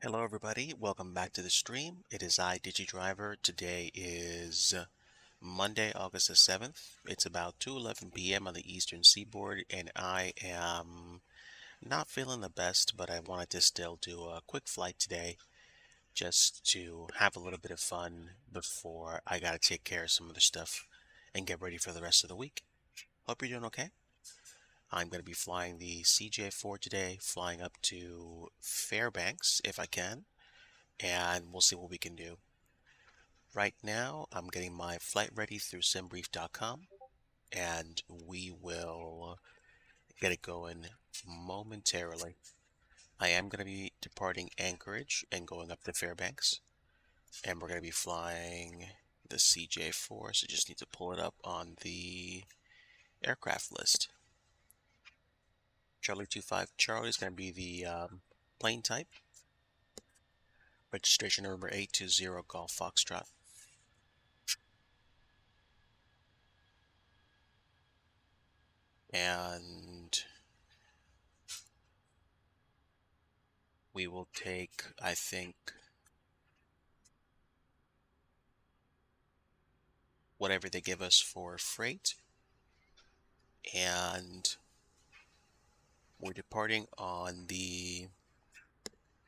Hello everybody, welcome back to the stream. It is I, DIGI Driver. Today is Monday, August the 7th. It's about 2:11 p.m. on the Eastern Seaboard, and I am not feeling the best, but I wanted to still do a quick flight today just to have a little bit of fun before I gotta take care of some other stuff and get ready for the rest of the week. Hope you're doing okay. I'm going to be flying the CJ4 today, flying up to Fairbanks if I can, and we'll see what we can do. Right now, I'm getting my flight ready through simbrief.com, and we will get it going momentarily. I am going to be departing Anchorage and going up to Fairbanks, and we're going to be flying the CJ4, so just need to pull it up on the aircraft list. Charlie 25 Charlie is going to be the plane type. Registration number 820 Golf Foxtrot. And we will take, I think, whatever they give us for freight. And we're departing on the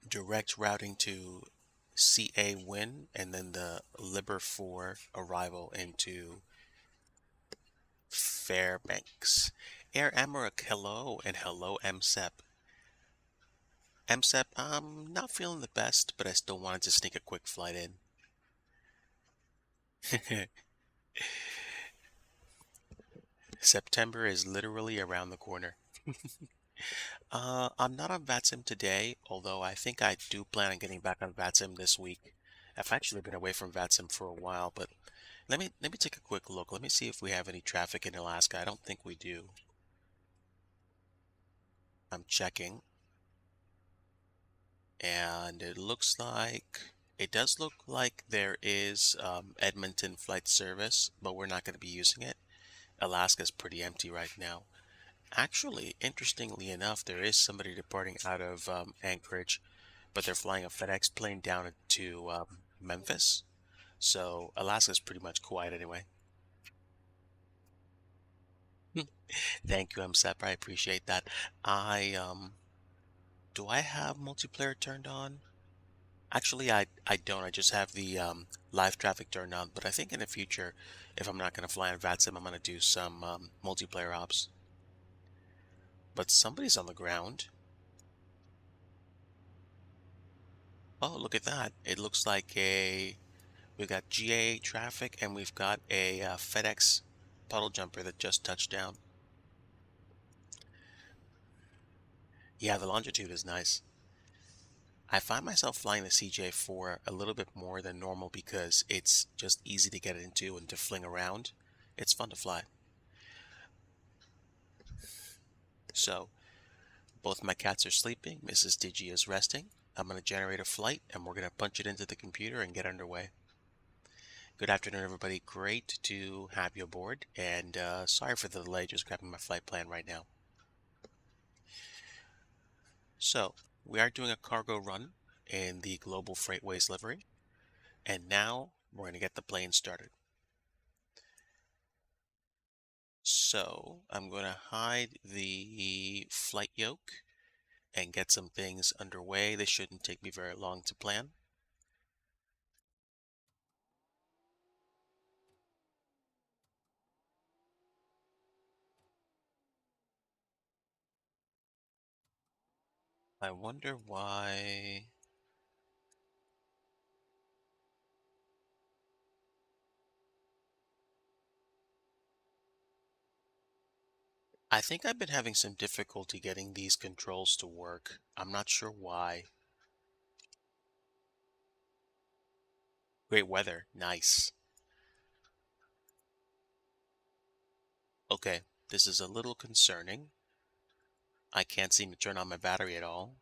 direct routing to CA Win and then the Liber 4 arrival into Fairbanks. Air Amarak, hello, and hello, MSEP. MSEP, I'm not feeling the best, but I still wanted to sneak a quick flight in. September is literally around the corner. I'm not on VATSIM today, although I think I do plan on getting back on VATSIM this week. I've actually been away from VATSIM for a while, but let me take a quick look. Let me see if we have any traffic in Alaska. I don't think we do. I'm checking, and it does look like there is Edmonton flight service, but we're not going to be using it. Alaska's pretty empty right now. Actually, interestingly enough, there is somebody departing out of Anchorage, but they're flying a FedEx plane down to Memphis. So Alaska's pretty much quiet anyway. Thank you, MSEP. I appreciate that. I do I have multiplayer turned on? Actually, I don't. I just have the live traffic turned on. But I think in the future, if I'm not going to fly on VATSIM, I'm going to do some multiplayer ops. But somebody's on the ground. Oh, look at that. It looks like we've got GA traffic and we've got a FedEx puddle jumper that just touched down. Yeah, the longitude is nice. I find myself flying the CJ4 a little bit more than normal because it's just easy to get into and to fling around. It's fun to fly. So, both my cats are sleeping. Mrs. Digi is resting. I'm going to generate a flight and we're going to punch it into the computer and get underway. Good afternoon, everybody. Great to have you aboard. And sorry for the delay, just grabbing my flight plan right now. So, we are doing a cargo run in the Global Freightways livery. And now we're going to get the plane started. So I'm going to hide the flight yoke and get some things underway. This shouldn't take me very long to plan. I wonder why. I think I've been having some difficulty getting these controls to work. I'm not sure why. Great weather. Nice. Okay, this is a little concerning. I can't seem to turn on my battery at all.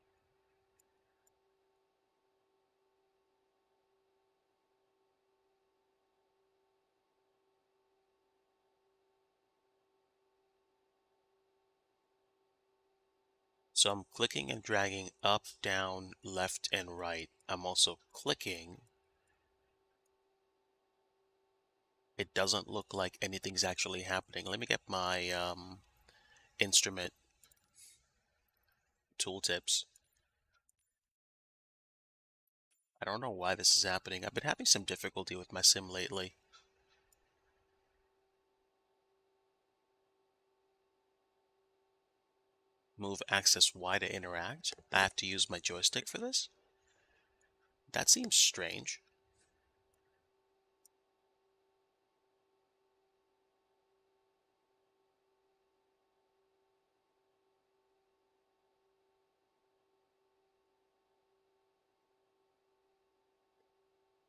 So I'm clicking and dragging up, down, left, and right. I'm also clicking. It doesn't look like anything's actually happening. Let me get my instrument tooltips. I don't know why this is happening. I've been having some difficulty with my sim lately. Move axis Y to interact. I have to use my joystick for this? That seems strange.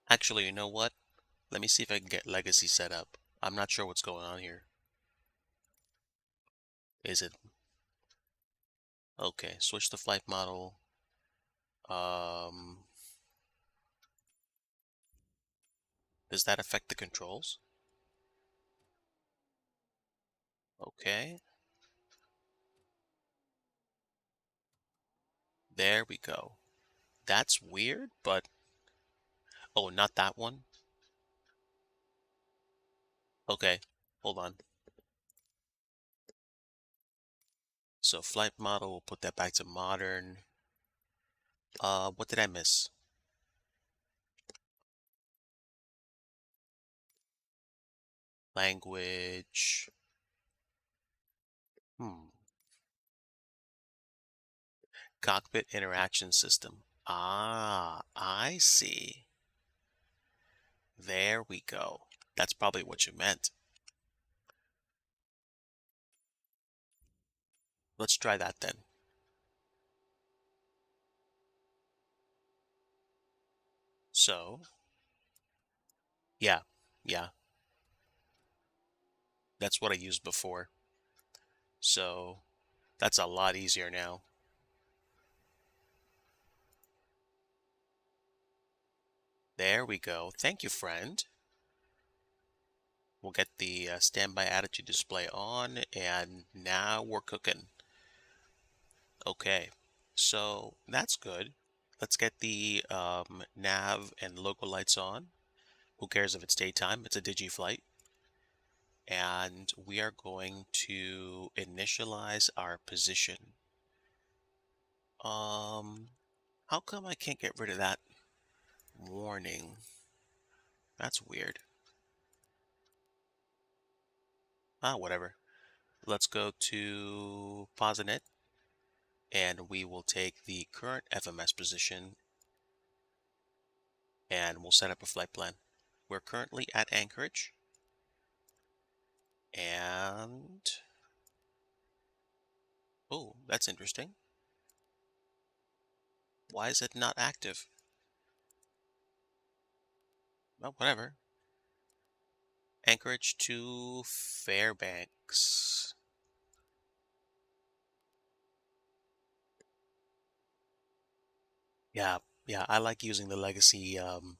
Actually, you know what? Let me see if I can get legacy set up. I'm not sure what's going on here. Is it? Okay, switch the flight model. Um, does that affect the controls? Okay, there we go. That's weird, but oh, not that one. Okay, hold on. So flight model, we'll put that back to modern. What did I miss? Language. Hmm. Cockpit interaction system. Ah, I see. There we go. That's probably what you meant. Let's try that then. So, yeah, yeah, that's what I used before. So, that's a lot easier now. There we go. Thank you, friend. We'll get the standby attitude display on, and now we're cooking. Okay, so that's good. Let's get the nav and local lights on. Who cares if it's daytime? It's a DIGI flight. And we are going to initialize our position. How come I can't get rid of that warning? That's weird. Ah, whatever. Let's go to Posinet, and we will take the current FMS position, and we'll set up a flight plan. We're currently at Anchorage, and oh, that's interesting. Why is it not active? Well, whatever. Anchorage to Fairbanks. Yeah, yeah, I like using the legacy um,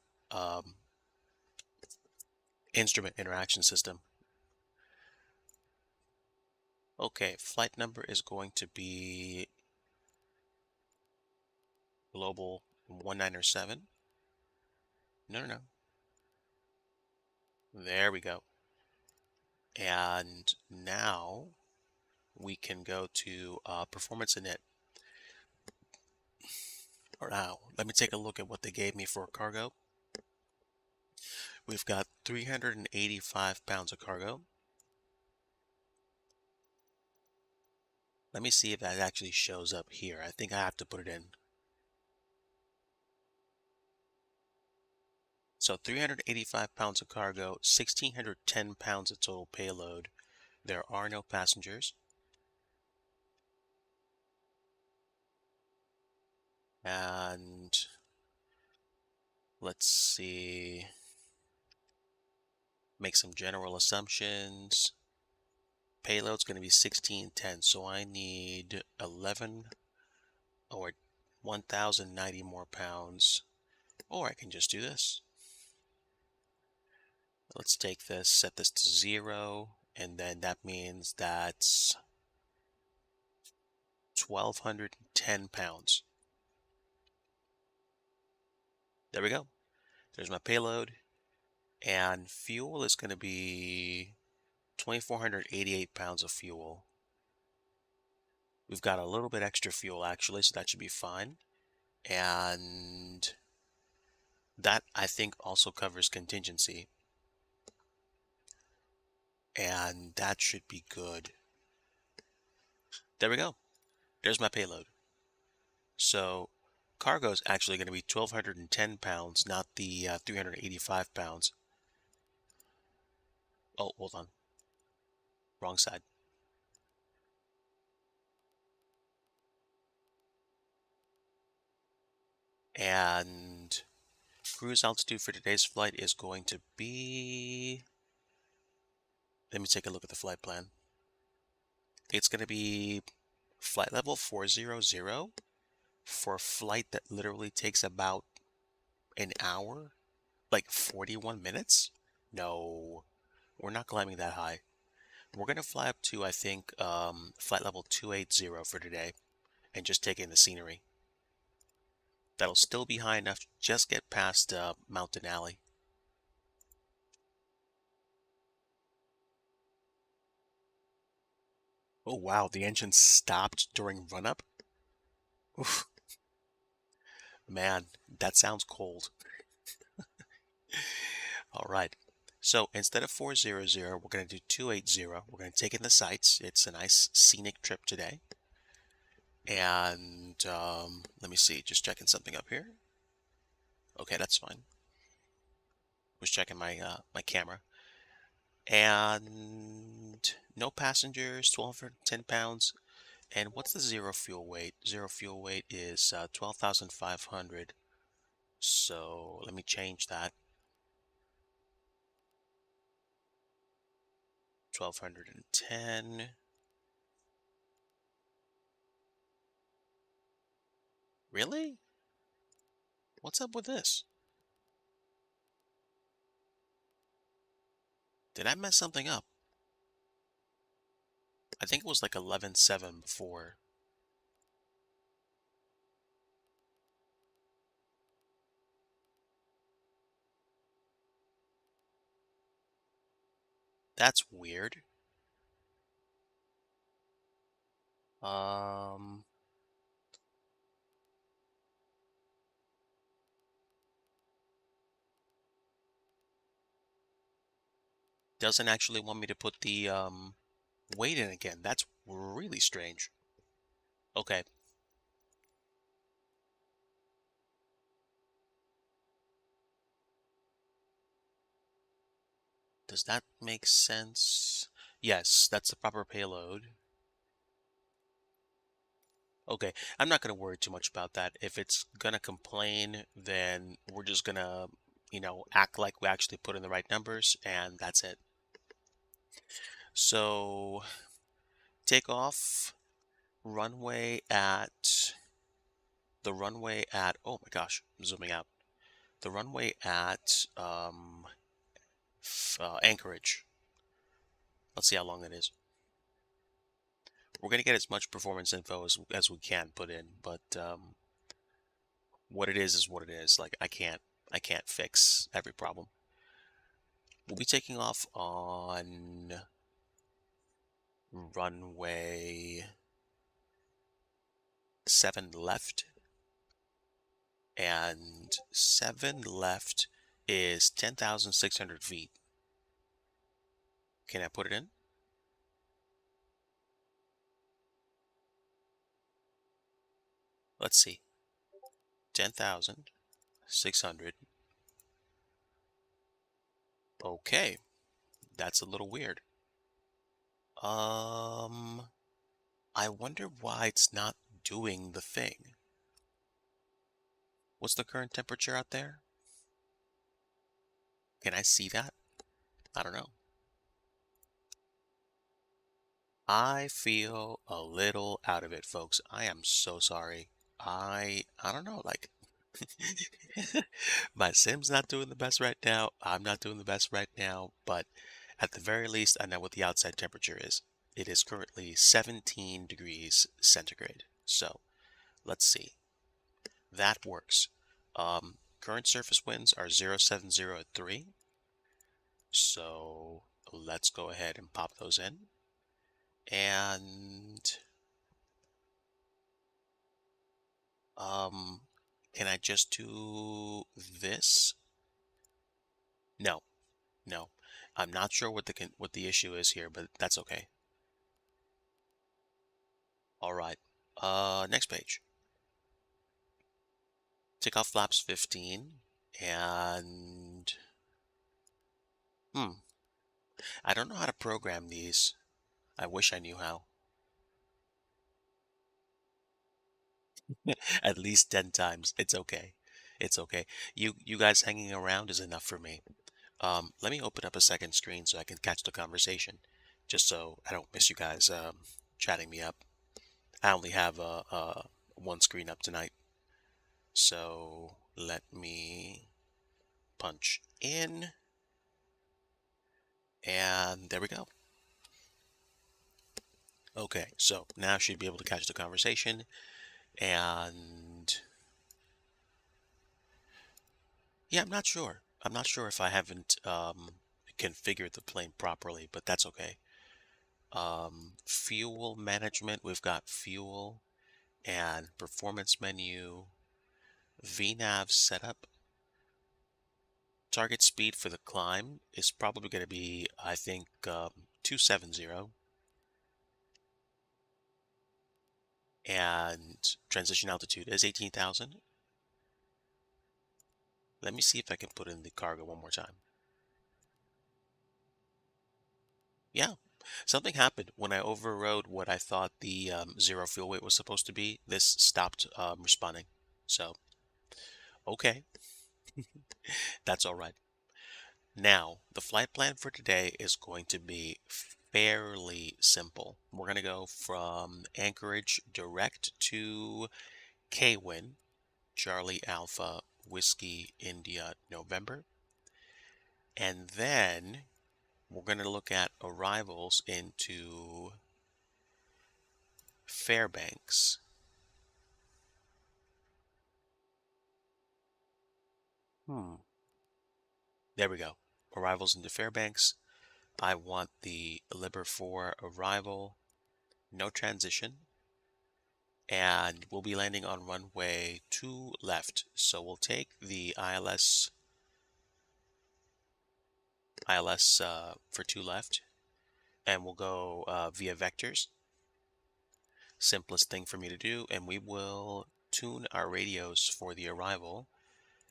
instrument interaction system. Okay, flight number is going to be Global 1907. No, no, no. There we go. And now we can go to Performance Init. Or now, let me take a look at what they gave me for cargo. We've got 385 pounds of cargo. Let me see if that actually shows up here. I think I have to put it in. So 385 pounds of cargo, 1,610 pounds of total payload. There are no passengers. And let's see, make some general assumptions. Payload's going to be 1,610, so I need 11 or 1,090 more pounds. Or I can just do this. Let's take this, set this to 0, and then that means that's 1,210 pounds. There we go. There's my payload. And fuel is going to be 2,488 pounds of fuel. We've got a little bit extra fuel actually, so that should be fine. And that, I think, also covers contingency. And that should be good. There we go. There's my payload. So cargo is actually going to be 1,210 pounds, not the 385 pounds. Oh, hold on. Wrong side. And cruise altitude for today's flight is going to be... Let me take a look at the flight plan. It's going to be flight level 400 for a flight that literally takes about an hour, like 41 minutes? No, we're not climbing that high. We're going to fly up to, I think, flight level 280 for today and just take in the scenery. That'll still be high enough to just get past Mountain Alley. Oh wow, the engine stopped during run-up? Oof. Man, that sounds cold. All right. So instead of 400, we're going to do 280. We're going to take in the sights. It's a nice scenic trip today. And let me see, just checking something up here. Okay, that's fine. Was checking my my camera. And no passengers, 1,210 pounds. And what's the zero fuel weight? Zero fuel weight is 12,500. So let me change that. 1,210. Really? What's up with this? Did I mess something up? I think it was like 11.7 before. That's weird. Um, doesn't actually want me to put the weight in again. That's really strange. Okay. Does that make sense? Yes, that's the proper payload. Okay, I'm not going to worry too much about that. If it's going to complain, then we're just going to, act like we actually put in the right numbers, and that's it. So, take off, oh my gosh, I'm zooming out. The runway at Anchorage. Let's see how long that is. We're going to get as much performance info as we can put in, but what it is what it is. Like I can't fix every problem. We'll be taking off on runway 7 left, and 7 left is 10,600 feet. Can I put it in? Let's see. 10,600. Okay, that's a little weird. I wonder why it's not doing the thing. What's the current temperature out there? Can I see that? I don't know. I feel a little out of it, folks. I am so sorry. I don't know, like my sim's not doing the best right now. I'm not doing the best right now, but at the very least, I know what the outside temperature is. It is currently 17 degrees centigrade. So let's see. That works. Current surface winds are 070 at 3. So let's go ahead and pop those in. And can I just do this? No, no. I'm not sure what the issue is here, but that's okay. All right. Next page. Take off flaps 15 and I don't know how to program these. I wish I knew how. At least 10 times. It's okay. It's okay. You guys hanging around is enough for me. Let me open up a second screen so I can catch the conversation, just so I don't miss you guys chatting me up. I only have one screen up tonight, so let me punch in, and there we go. Okay, so now I should be able to catch the conversation, and yeah, I'm not sure. I'm not sure if I haven't configured the plane properly, but that's okay. Fuel management, we've got fuel and performance menu, VNAV setup. Target speed for the climb is probably going to be, I think, 270. And transition altitude is 18,000. Let me see if I can put in the cargo one more time. Yeah, something happened when I overrode what I thought the zero fuel weight was supposed to be. This stopped responding. So, okay, that's all right. Now, the flight plan for today is going to be fairly simple. We're going to go from Anchorage direct to Kwin, Charlie Alpha Whiskey India November. And then we're going to look at arrivals into Fairbanks. There we go. Arrivals into Fairbanks. I want the Liber 4 arrival, no transition, and we'll be landing on runway 2 left. So we'll take the ILS for 2 left, and we'll go via vectors. Simplest thing for me to do, and we will tune our radios for the arrival.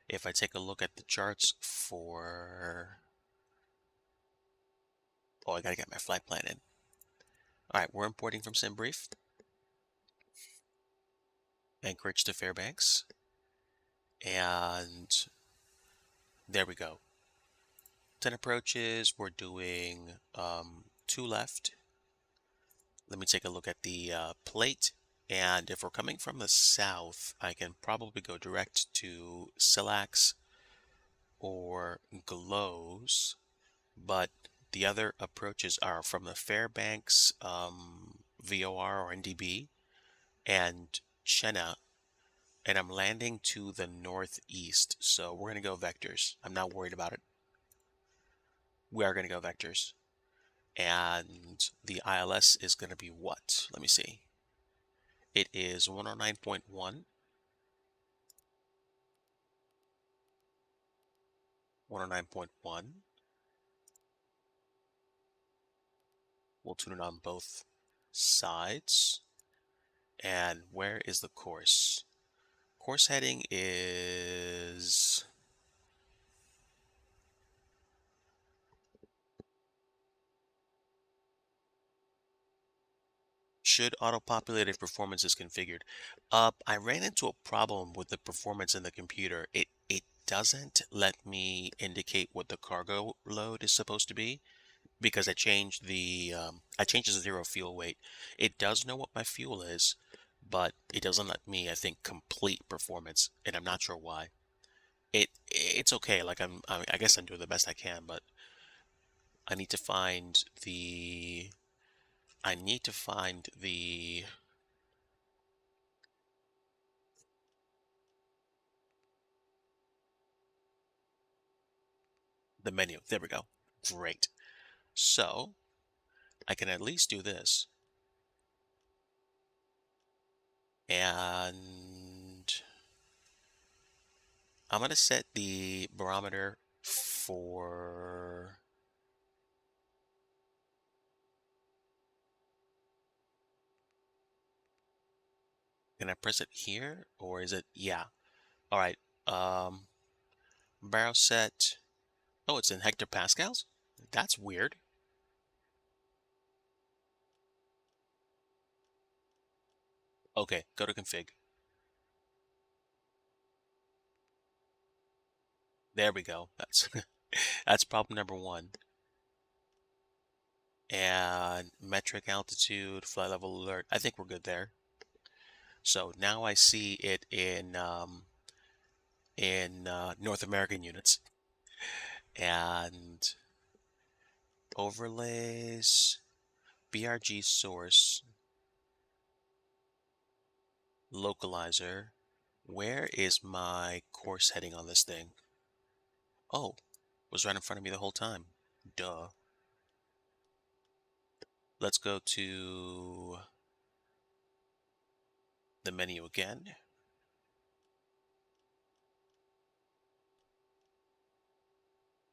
If I take a look at the charts for... Oh, I gotta get my flight plan in. All right, we're importing from SimBrief. Anchorage to Fairbanks. And there we go. 10 approaches, we're doing 2 left. Let me take a look at the plate. And if we're coming from the south, I can probably go direct to Silax or Glows. But the other approaches are from the Fairbanks VOR or NDB and Chenna. And I'm landing to the northeast. So we're going to go vectors. I'm not worried about it. We are going to go vectors. And the ILS is going to be what? Let me see. It is 109.1. 109.1. We'll tune it on both sides. And where is the course? Course heading is... Should auto-populate if performance is configured. I ran into a problem with the performance in the computer. It doesn't let me indicate what the cargo load is supposed to be because I changed the zero fuel weight. It does know what my fuel is, but it doesn't let me, I think, complete performance, and I'm not sure why. It's okay. Like I guess I'm doing the best I can, but I need to find the I need to find the The menu. There we go. Great. So I can at least do this. And I'm going to set the barometer for, can I press it here or is it, yeah. All right. Um, Barrel set, oh, it's in hectopascals? That's weird. Okay, go to config. There we go. That's that's problem number one. And metric altitude, flight level alert. I think we're good there. So now I see it in North American units and overlays, BRG source, localizer. Where is my course heading on this thing? Oh, was right in front of me the whole time. Duh. Let's go to the menu again.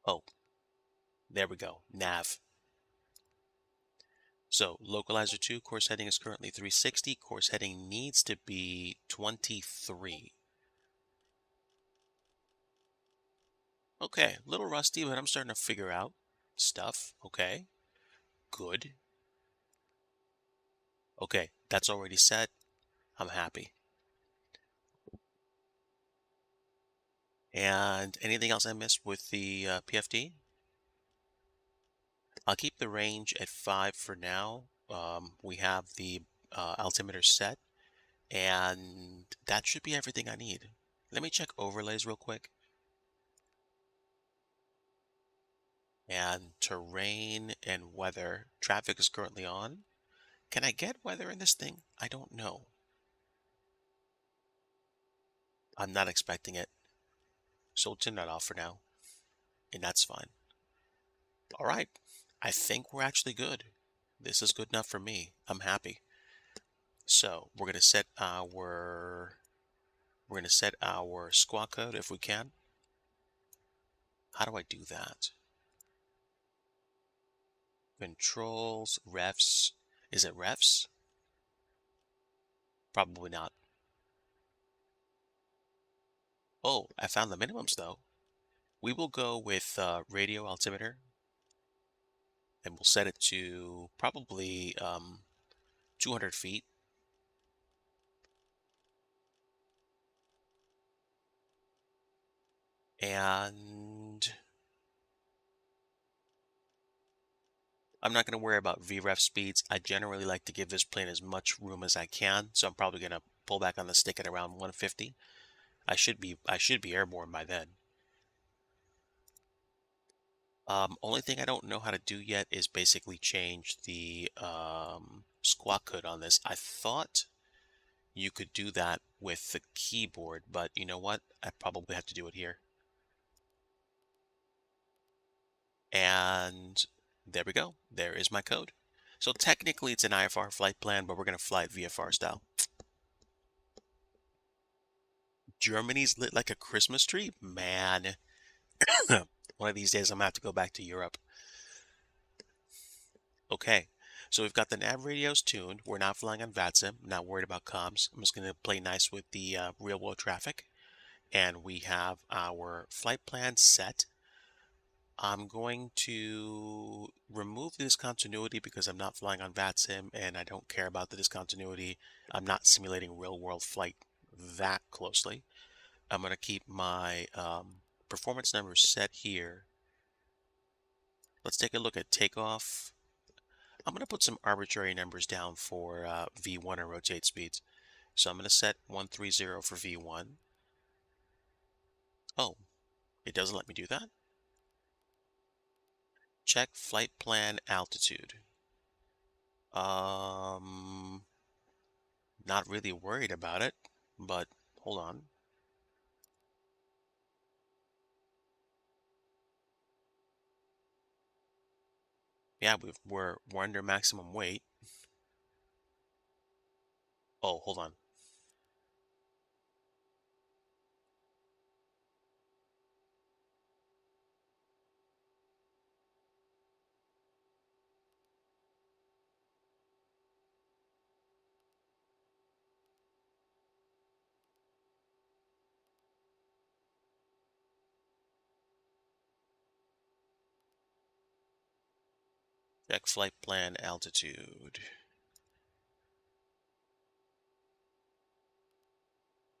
Oh, there we go. Nav. So localizer 2, course heading is currently 360. Course heading needs to be 23. Okay, a little rusty, but I'm starting to figure out stuff. Okay, good. Okay, that's already set. I'm happy. And anything else I missed with the PFD? I'll keep the range at 5 for now. We have the altimeter set, and that should be everything I need. Let me check overlays real quick. And terrain and weather. Traffic is currently on. Can I get weather in this thing? I don't know. I'm not expecting it. So we'll turn that off for now. And that's fine. All right. I think we're actually good. This is good enough for me. I'm happy. So we're gonna set our squawk code if we can. How do I do that? Controls, refs. Is it refs? Probably not. Oh, I found the minimums though. We will go with radio altimeter and we'll set it to probably 200 feet. And I'm not going to worry about VREF speeds. I generally like to give this plane as much room as I can, so I'm probably going to pull back on the stick at around 150. I should be airborne by then. Only thing I don't know how to do yet is basically change the squawk code on this. I thought you could do that with the keyboard, but you know what? I probably have to do it here. And there we go. There is my code. So technically it's an IFR flight plan, but we're going to fly it VFR style. Germany's lit like a Christmas tree? Man. One of these days I'm going to have to go back to Europe. Okay. So we've got the nav radios tuned. We're not flying on VATSIM. Not worried about comms. I'm just going to play nice with the real world traffic. And we have our flight plan set. I'm going to remove the discontinuity because I'm not flying on VATSIM and I don't care about the discontinuity. I'm not simulating real world flight that closely. I'm going to keep my performance numbers set here. Let's take a look at takeoff. I'm going to put some arbitrary numbers down for V1 and rotate speeds. So I'm going to set 130 for V1. Oh, it doesn't let me do that? Check flight plan altitude. Not really worried about it, but hold on. Yeah, we're under maximum weight. Oh, hold on. Check flight plan altitude.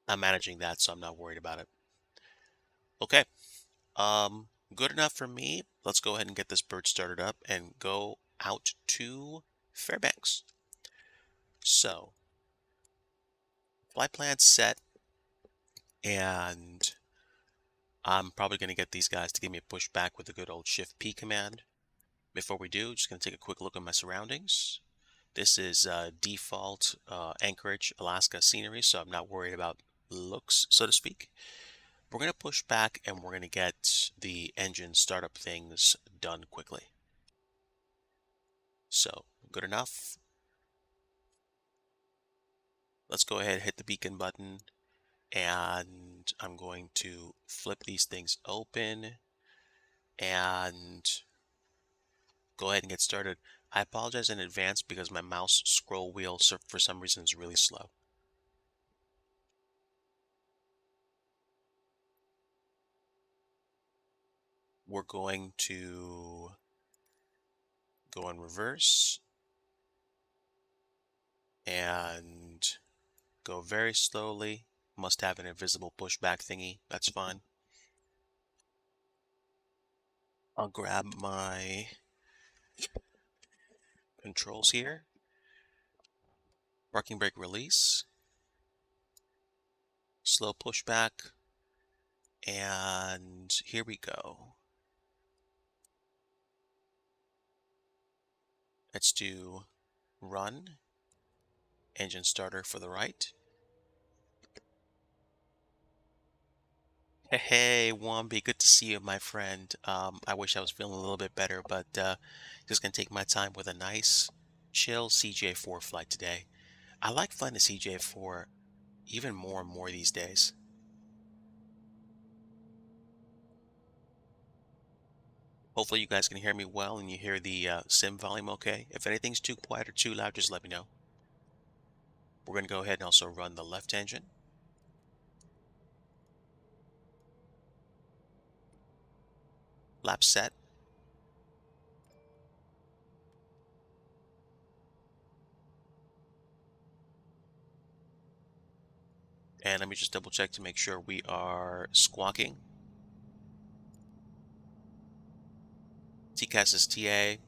I'm managing that, so I'm not worried about it. Okay. Good enough for me. Let's go ahead and get this bird started up and go out to Fairbanks. So, flight plan set, and I'm probably going to get these guys to give me a push back with the good old Shift P command. Before we do, just going to take a quick look at my surroundings. This is default Anchorage, Alaska scenery, so I'm not worried about looks, so to speak. We're going to push back and we're going to get the engine startup things done quickly. So, good enough. Let's go ahead and hit the beacon button, and I'm going to flip these things open and go ahead and get started. I apologize in advance because my mouse scroll wheel for some reason is really slow. We're going to go in reverse and go very slowly. Must have an invisible pushback thingy. That's fine. I'll grab my controls here. Parking brake release. Slow pushback. And here we go. Let's do run. Engine starter for the right. Hey, Wombi, good to see you, my friend. I wish I was feeling a little bit better, but just gonna take my time with a nice, chill CJ4 flight today. I like flying the CJ4 even more and more these days. Hopefully you guys can hear me well and you hear the sim volume okay. If anything's too quiet or too loud, just let me know. We're gonna go ahead and also run the left engine. Lap set. And let me just double check to make sure we are squawking. TCAS is TA.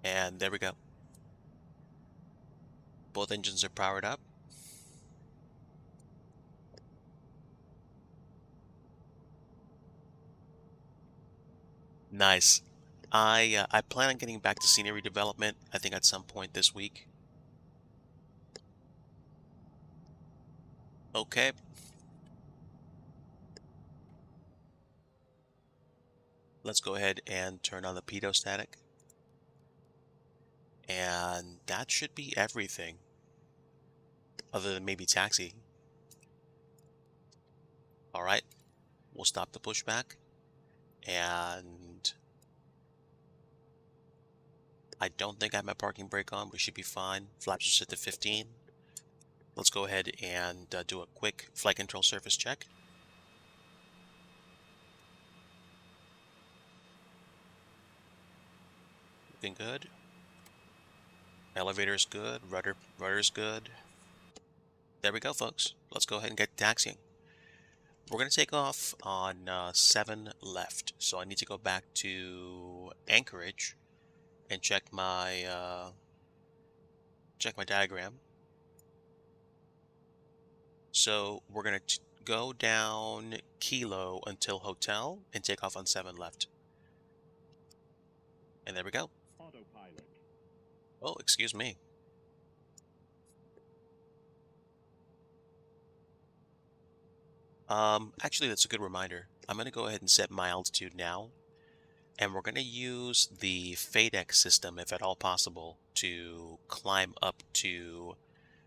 And there we go. Both engines are powered up. Nice. I plan on getting back to scenery development, I think at some point this week. Okay. Let's go ahead and turn on the pitot static. And that should be everything. Other than maybe taxi. Alright. We'll stop the pushback. And I don't think I have my parking brake on. We should be fine. Flaps are set to 15. Let's go ahead and do a quick flight control surface check. Looking good. Elevator's good. Rudder's good. There we go, folks. Let's go ahead and get taxiing. We're going to take off on 7 left. So I need to go back to Anchorage and check my diagram. So we're going to go down Kilo until Hotel and take off on 7 left. And there we go. Autopilot. Oh, excuse me. Actually, that's a good reminder. I'm going to go ahead and set my altitude now, and we're going to use the FADEC system, if at all possible, to climb up to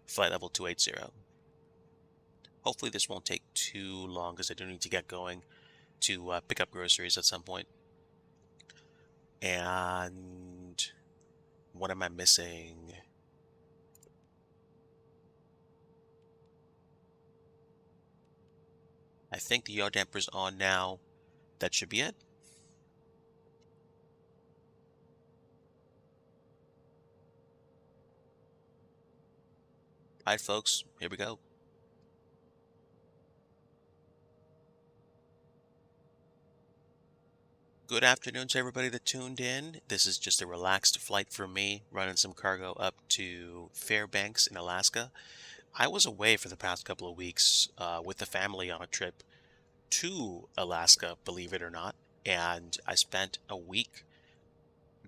flight level 280. Hopefully this won't take too long because I do need to get going to pick up groceries at some point. And what am I missing? I think the yaw damper's on now. That should be it. All right, folks, here we go. Good afternoon to everybody that tuned in. This is just a relaxed flight for me, running some cargo up to Fairbanks in Alaska. I was away for the past couple of weeks with the family on a trip to Alaska, believe it or not. And I spent a week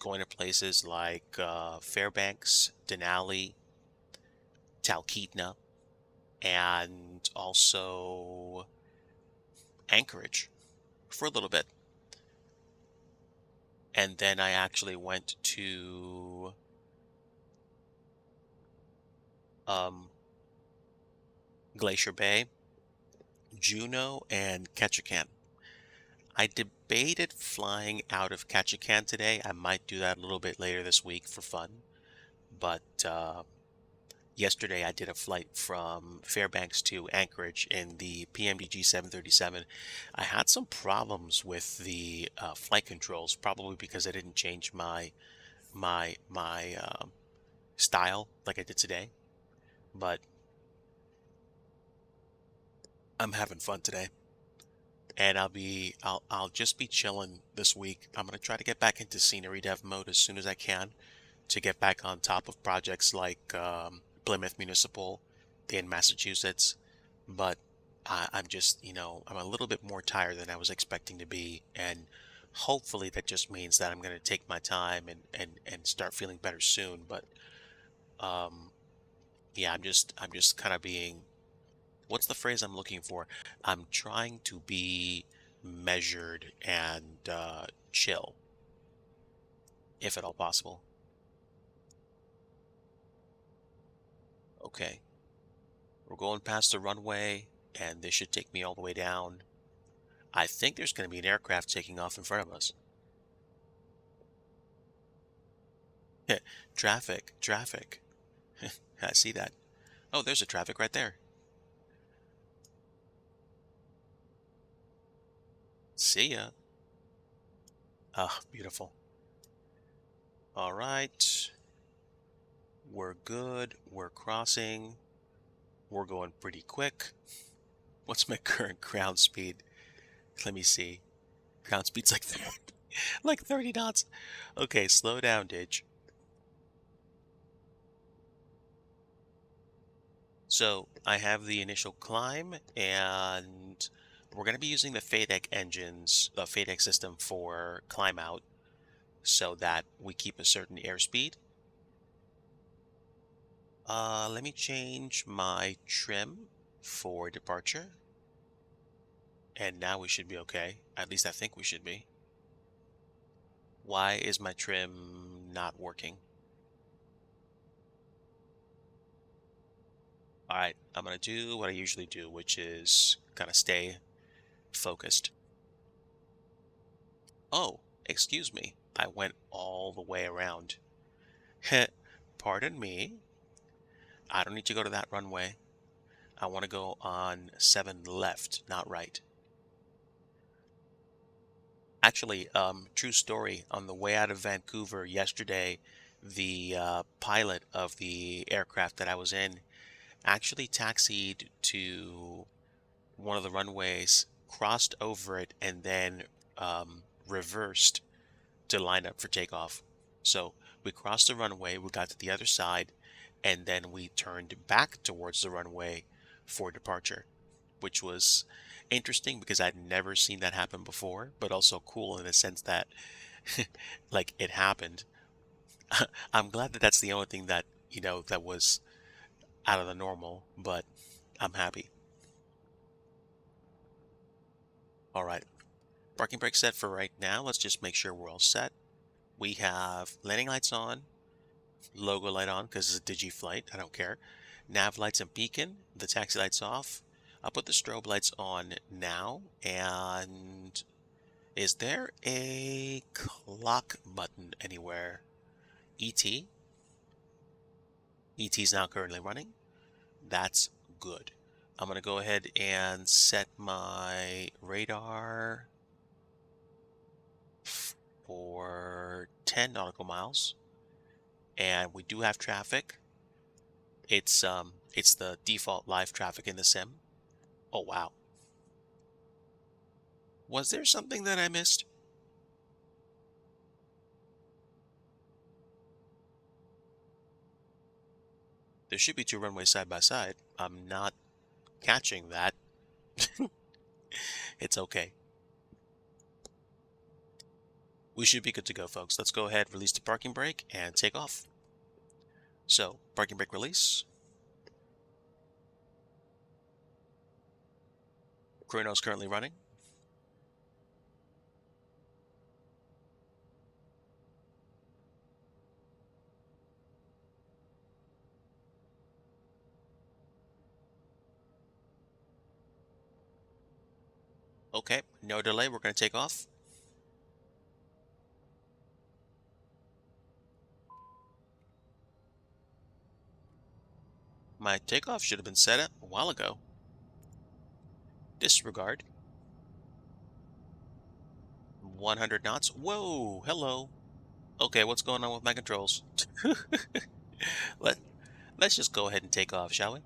going to places like Fairbanks, Denali, Talkeetna, and also Anchorage for a little bit. And then I actually went to Glacier Bay, Juneau, and Ketchikan. I debated flying out of Ketchikan today. I might do that a little bit later this week for fun. But yesterday I did a flight from Fairbanks to Anchorage in the PMDG 737. I had some problems with the flight controls, probably because I didn't change my style like I did today. But I'm having fun today. And I'll just be chilling this week. I'm gonna try to get back into scenery dev mode as soon as I can to get back on top of projects like Plymouth Municipal in Massachusetts. But I'm just, I'm a little bit more tired than I was expecting to be, and hopefully that just means that I'm gonna take my time and start feeling better soon. But um, yeah, I'm just kind of being, what's the phrase I'm looking for? I'm trying to be measured and chill, if at all possible. Okay, we're going past the runway, and this should take me all the way down. I think there's going to be an aircraft taking off in front of us. Traffic, traffic. I see that. Oh, there's a traffic right there. See ya. Ah, beautiful. All right. We're good. We're crossing. We're going pretty quick. What's my current ground speed? Let me see. Ground speed's like like 30 knots. Okay, slow down, Didge. So I have the initial climb, and we're going to be using the FADEC engines, the FADEC system for climb out, so that we keep a certain airspeed. Let me change my trim for departure, and now we should be okay. At least I think we should be. Why is my trim not working? All right, I'm gonna do what I usually do, which is kind of stay focused. Oh, excuse me. I went all the way around. Pardon me. I don't need to go to that runway. I want to go on 7 left, not right. Actually, true story. On the way out of Vancouver yesterday, the pilot of the aircraft that I was in actually taxied to one of the runways, crossed over it, and then reversed to line up for takeoff. So we crossed the runway, we got to the other side, and then we turned back towards the runway for departure, which was interesting because I'd never seen that happen before, but also cool in the sense that like it happened. I'm glad that that's the only thing that, that was out of the normal, but I'm happy. All right, parking brake set for right now. Let's just make sure we're all set. We have landing lights on, logo light on because it's a DIGI flight. I don't care. Nav lights and beacon. The taxi lights off. I'll put the strobe lights on now. And is there a clock button anywhere? ET. ET's now currently running. That's good. I'm going to go ahead and set my radar for 10 nautical miles. And we do have traffic. It's the default live traffic in the sim. Oh wow. Was there something that I missed? There should be two runways side by side. I'm not catching that. It's okay. We should be good to go, folks. Let's go ahead, release the parking brake, and take off. So, parking brake release. Chrono's currently running. Okay, no delay. We're going to take off. My takeoff should have been set up a while ago. Disregard. 100 knots. Whoa, hello. Okay, what's going on with my controls? Let, let's just go ahead and take off, shall we?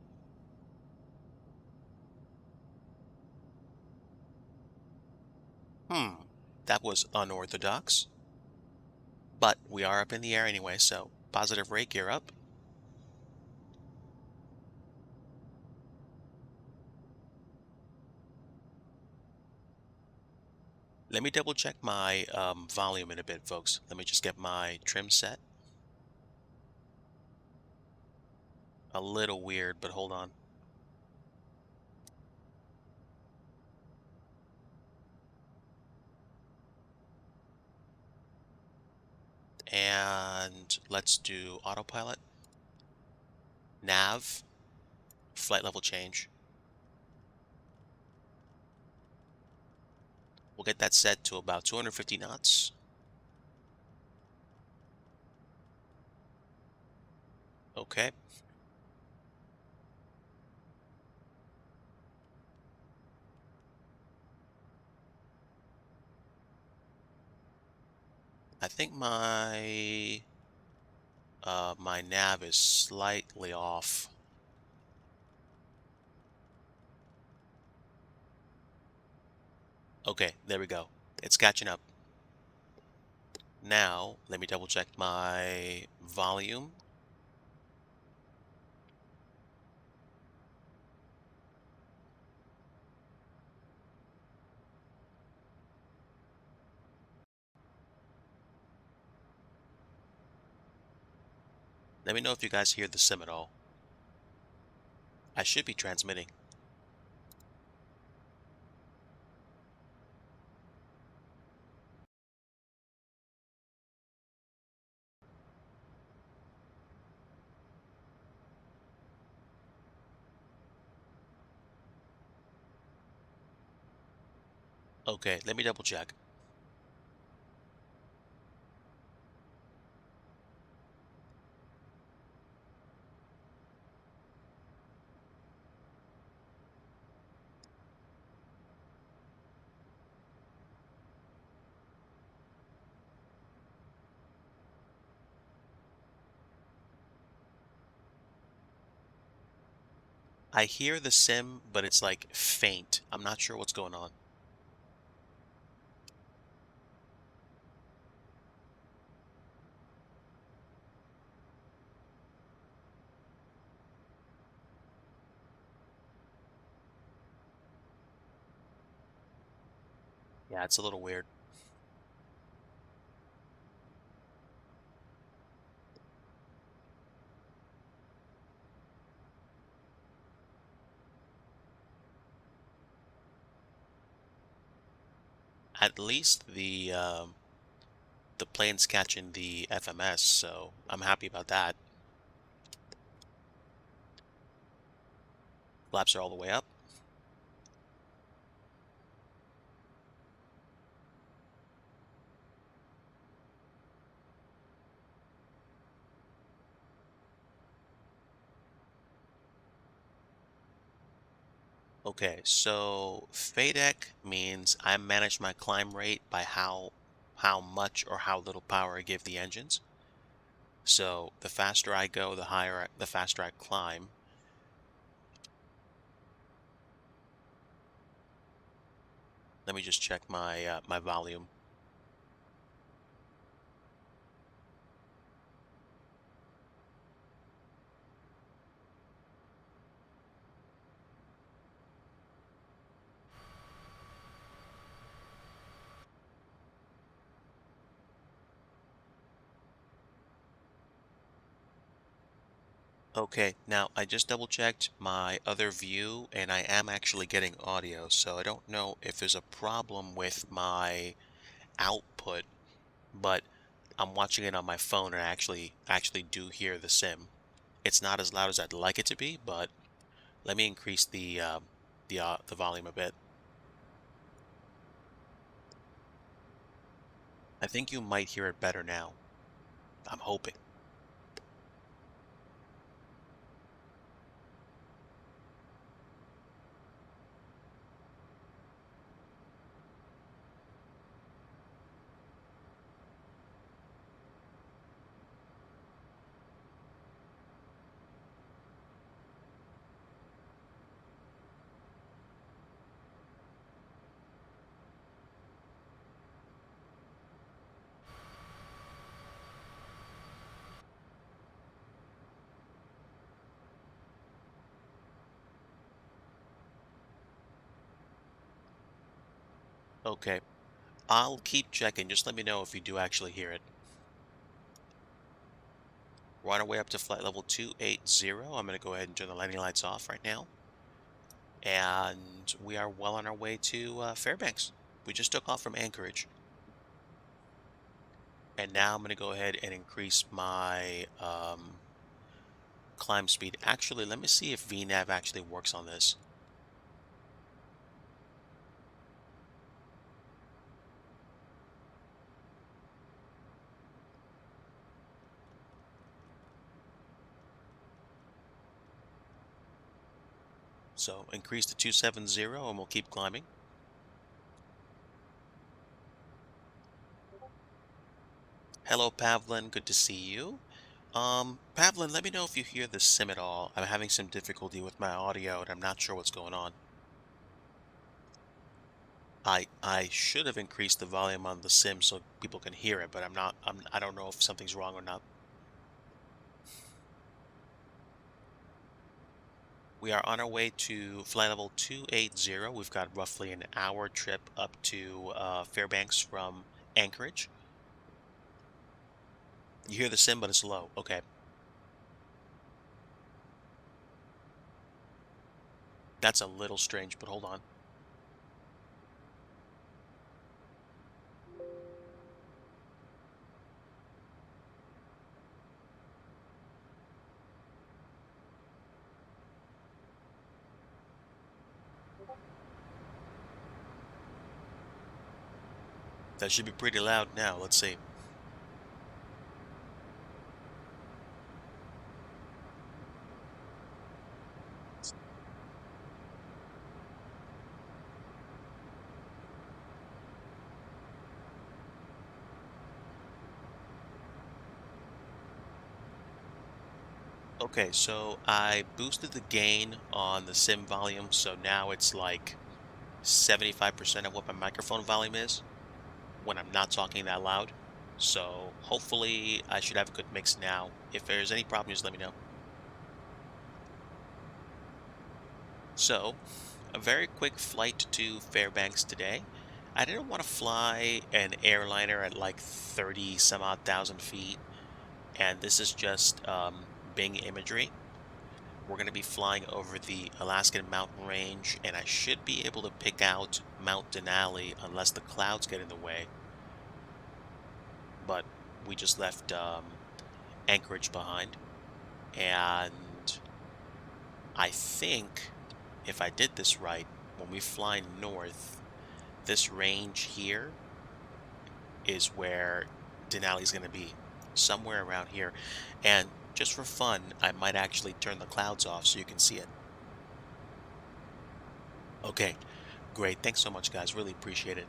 That was unorthodox. But we are up in the air anyway, so positive rate gear up. Let me double check my volume in a bit, folks. Let me just get my trim set. A little weird, but hold on. And let's do autopilot. Nav. Flight level change. We'll get that set to about 250 knots. Okay. I think my my nav is slightly off. Okay, there we go. It's catching up. Now, let me double check my volume. Let me know if you guys hear the sim at all. I should be transmitting. Okay, let me double check. I hear the sim, but it's like faint. I'm not sure what's going on. Yeah, it's a little weird. At least the plane's catching the FMS, so I'm happy about that. Flaps are all the way up. Okay, so FADEC means I manage my climb rate by how much or how little power I give the engines. So the faster I go, the faster I climb. Let me just check my volume. Okay, now I just double checked my other view and I am actually getting audio, so I don't know if there's a problem with my output, but I'm watching it on my phone and I actually do hear the sim. It's not as loud as I'd like it to be, but let me increase the volume a bit. I think you might hear it better now. I'm hoping. Okay, I'll keep checking. Just let me know if you do actually hear it. We're on our way up to flight level 280. I'm going to go ahead and turn the landing lights off right now. And we are well on our way to Fairbanks. We just took off from Anchorage. And now I'm going to go ahead and increase my climb speed. Actually, let me see if VNav actually works on this. So increase to 270 and we'll keep climbing. Hello, Pavlin. Good to see you. Pavlin, let me know if you hear the sim at all. I'm having some difficulty with my audio and I'm not sure what's going on. I should have increased the volume on the sim so people can hear it, but I don't know if something's wrong or not. We are on our way to flight level 280. We've got roughly an hour trip up to Fairbanks from Anchorage. You hear the sim, but it's low. Okay. That's a little strange, but hold on. That should be pretty loud now. Let's see. Okay, so I boosted the gain on the sim volume, so now it's like 75% of what my microphone volume is when I'm not talking that loud. So hopefully I should have a good mix now. If there's any problem, just let me know. So, a very quick flight to Fairbanks today. I didn't want to fly an airliner at like 30 some odd thousand feet, and this is just Bing imagery. We're going to be flying over the Alaskan mountain range, and I should be able to pick out Mount Denali unless the clouds get in the way. But we just left Anchorage behind, and I think if I did this right, when we fly north, this range here is where Denali's going to be, somewhere around here. And just for fun, I might actually turn the clouds off so you can see it. Okay, great. Thanks so much, guys. Really appreciate it.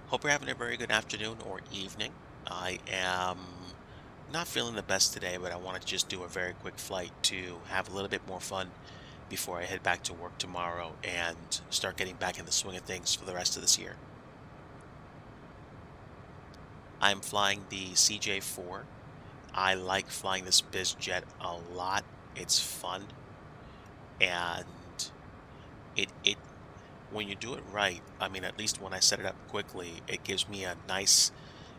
Hope you're having a very good afternoon or evening. I am not feeling the best today, but I wanted to just do a very quick flight to have a little bit more fun before I head back to work tomorrow and start getting back in the swing of things for the rest of this year. I'm flying the CJ4. I like flying this biz jet a lot. It's fun, and it when you do it right, I mean, at least when I set it up quickly, it gives me a nice,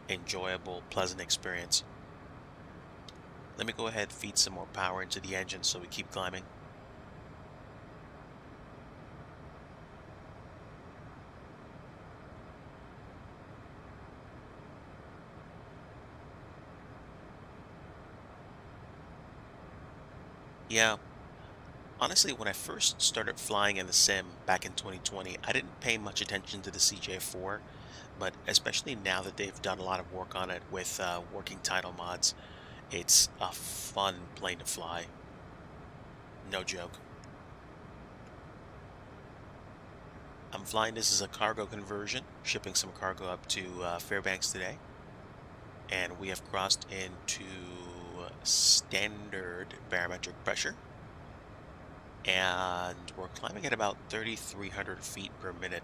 enjoyable, pleasant experience. Let me go ahead and feed some more power into the engine so we keep climbing. Yeah, honestly, when I first started flying in the sim back in 2020, I didn't pay much attention to the CJ4, but especially now that they've done a lot of work on it with working title mods, it's a fun plane to fly. No joke. I'm flying this as a cargo conversion, shipping some cargo up to Fairbanks today. And we have crossed into standard barometric pressure. And we're climbing at about 3,300 feet per minute.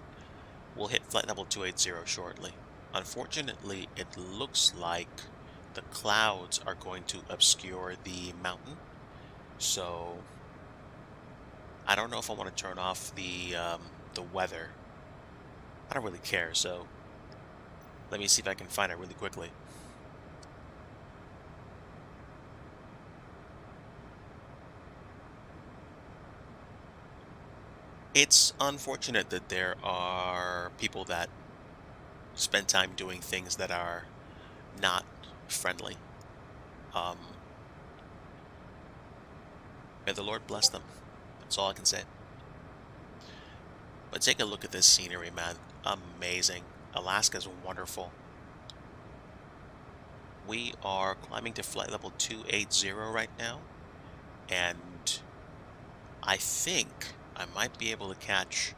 We'll hit flight level 280 shortly. Unfortunately, it looks like the clouds are going to obscure the mountain. So I don't know if I want to turn off the weather. I don't really care, so let me see if I can find it really quickly. It's unfortunate that there are people that spend time doing things that are not friendly. Um, May the Lord bless them. That's all I can say. But take a look at this scenery, man. Amazing. Alaska's wonderful. We are climbing to flight level 280 right now, and I think I might be able to catch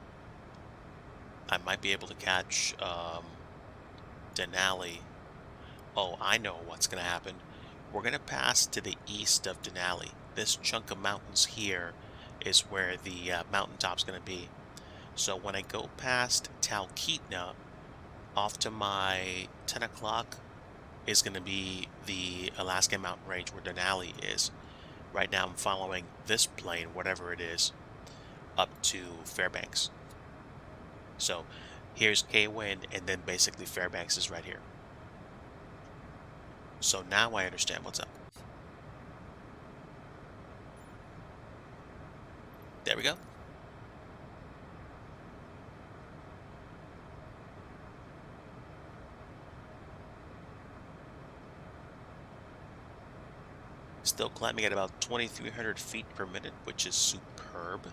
Denali. Oh, I know what's going to happen. We're going to pass to the east of Denali. This chunk of mountains here is where the mountaintop's going to be. So when I go past Talkeetna, off to my 10 o'clock is going to be the Alaskan mountain range where Denali is. Right now I'm following this plane, whatever it is, up to Fairbanks. So here's K-Wind, and then basically Fairbanks is right here. So now I understand what's up. There we go. Still climbing at about 2,300 feet per minute, which is superb.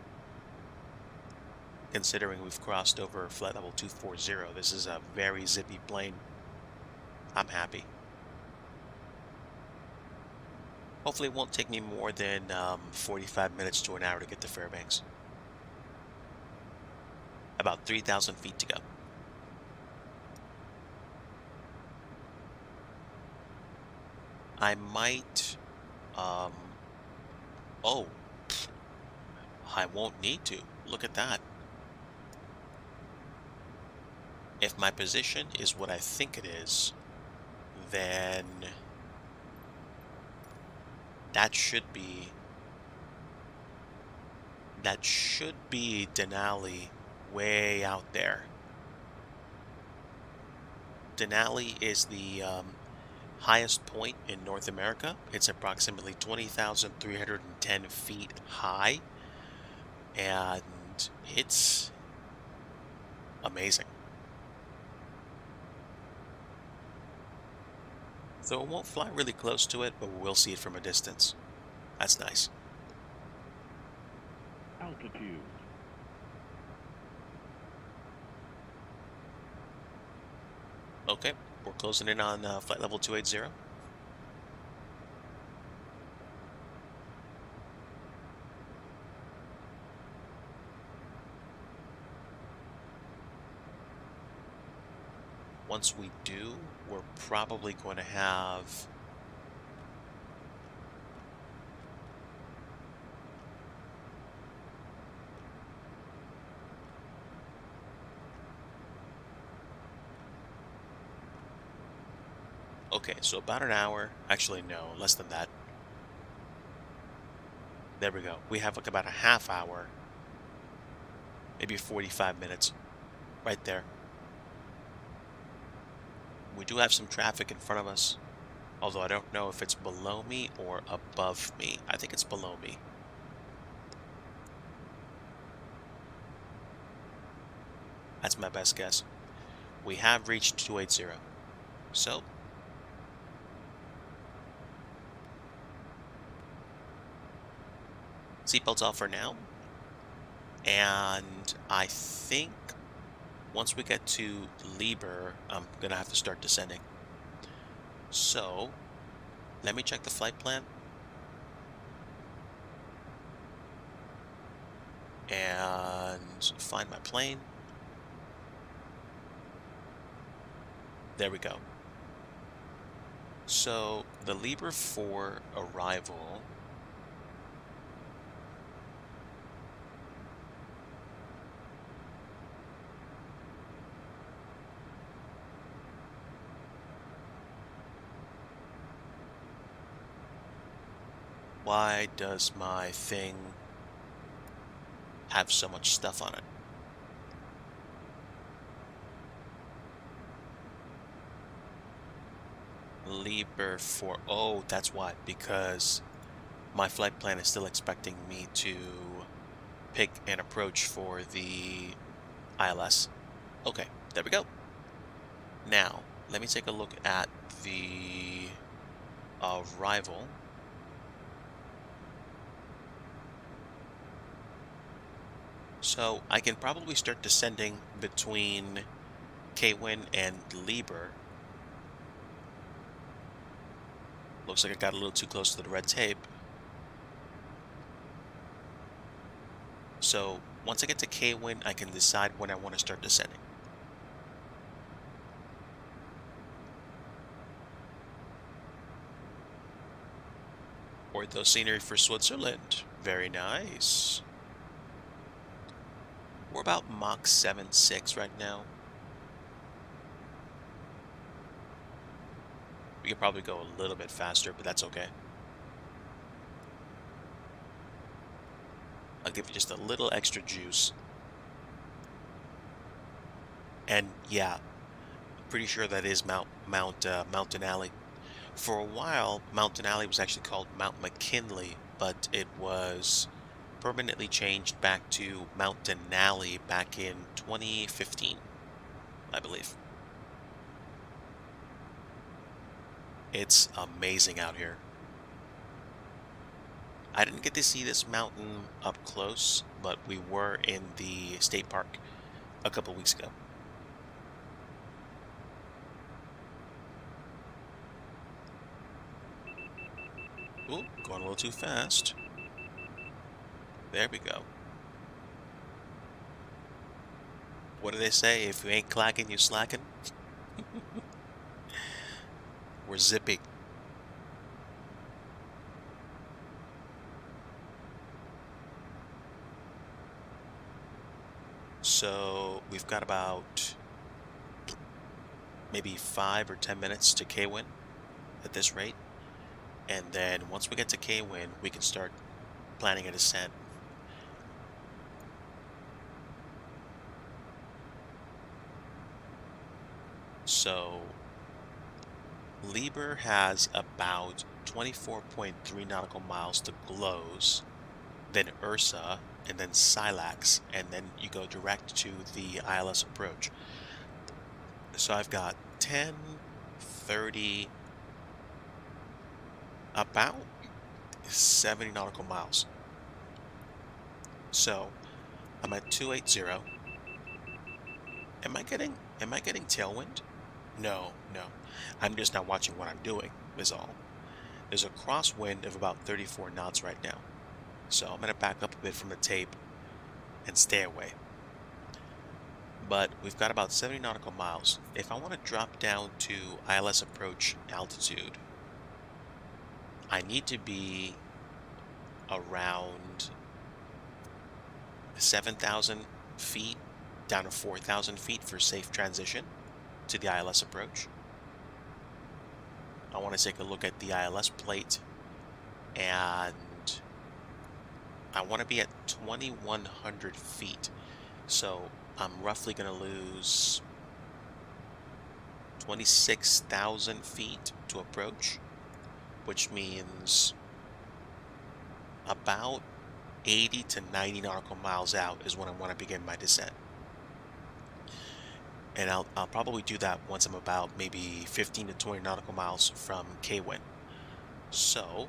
Considering we've crossed over flight level 240, this is a very zippy plane. I'm happy. Hopefully it won't take me more than 45 minutes to an hour to get to Fairbanks. About 3,000 feet to go. I might, oh, I won't need to. Look at that. If my position is what I think it is, then that should be Denali way out there. Denali is the highest point in North America. It's approximately 20,310 feet high, and it's amazing. So it won't fly really close to it, but we'll see it from a distance. That's nice. Altitude. Okay, we're closing in on flight level 280. Once we do, we're probably going to have okay, so about an hour. Actually, no, less than that. There we go. We have like about a half hour, maybe 45 minutes right there. We do have some traffic in front of us, although I don't know if it's below me or above me. I think it's below me. That's my best guess. We have reached 280. So, seatbelts off for now. And I think once we get to Lieber, I'm going to have to start descending. So, let me check the flight plan. And find my plane. There we go. So, the Lieber 4 arrival. Why does my thing have so much stuff on it? Lieber 4. Oh, that's why. Because my flight plan is still expecting me to pick an approach for the ILS. Okay, there we go. Now, let me take a look at the arrival. So I can probably start descending between Kwin and Lieber. Looks like I got a little too close to the red tape. So once I get to Kwin, I can decide when I want to start descending. Ortho scenery for Switzerland. Very nice. We're about Mach 7.6 right now. We could probably go a little bit faster, but that's okay. I'll give you just a little extra juice. And yeah, pretty sure that is Mountain Alley. For a while, Mountain Alley was actually called Mount McKinley, but it was permanently changed back to Mount Denali back in 2015, I believe. It's amazing out here. I didn't get to see this mountain up close, but we were in the state park a couple weeks ago. Ooh, going a little too fast. There we go. What do they say? If you ain't clacking, you slacking. We're zipping. So we've got about maybe 5 or 10 minutes to Kwin at this rate. And then once we get to Kwin, we can start planning a descent. So Liber has about 24.3 nautical miles to Glows, then Ursa, and then Silax, and then you go direct to the ILS approach. So I've got 10, 30, about 70 nautical miles. So I'm at 280. Am I getting tailwind? No, no. I'm just not watching what I'm doing, is all. There's a crosswind of about 34 knots right now. So I'm going to back up a bit from the tape and stay away. But we've got about 70 nautical miles. If I want to drop down to ILS approach altitude, I need to be around 7,000 feet down to 4,000 feet for safe transition to the ILS approach. I want to take a look at the ILS plate, and I want to be at 2,100 feet. So I'm roughly going to lose 26,000 feet to approach, which means about 80 to 90 nautical miles out is when I want to begin my descent. And I'll probably do that once I'm about maybe 15 to 20 nautical miles from Kwin. So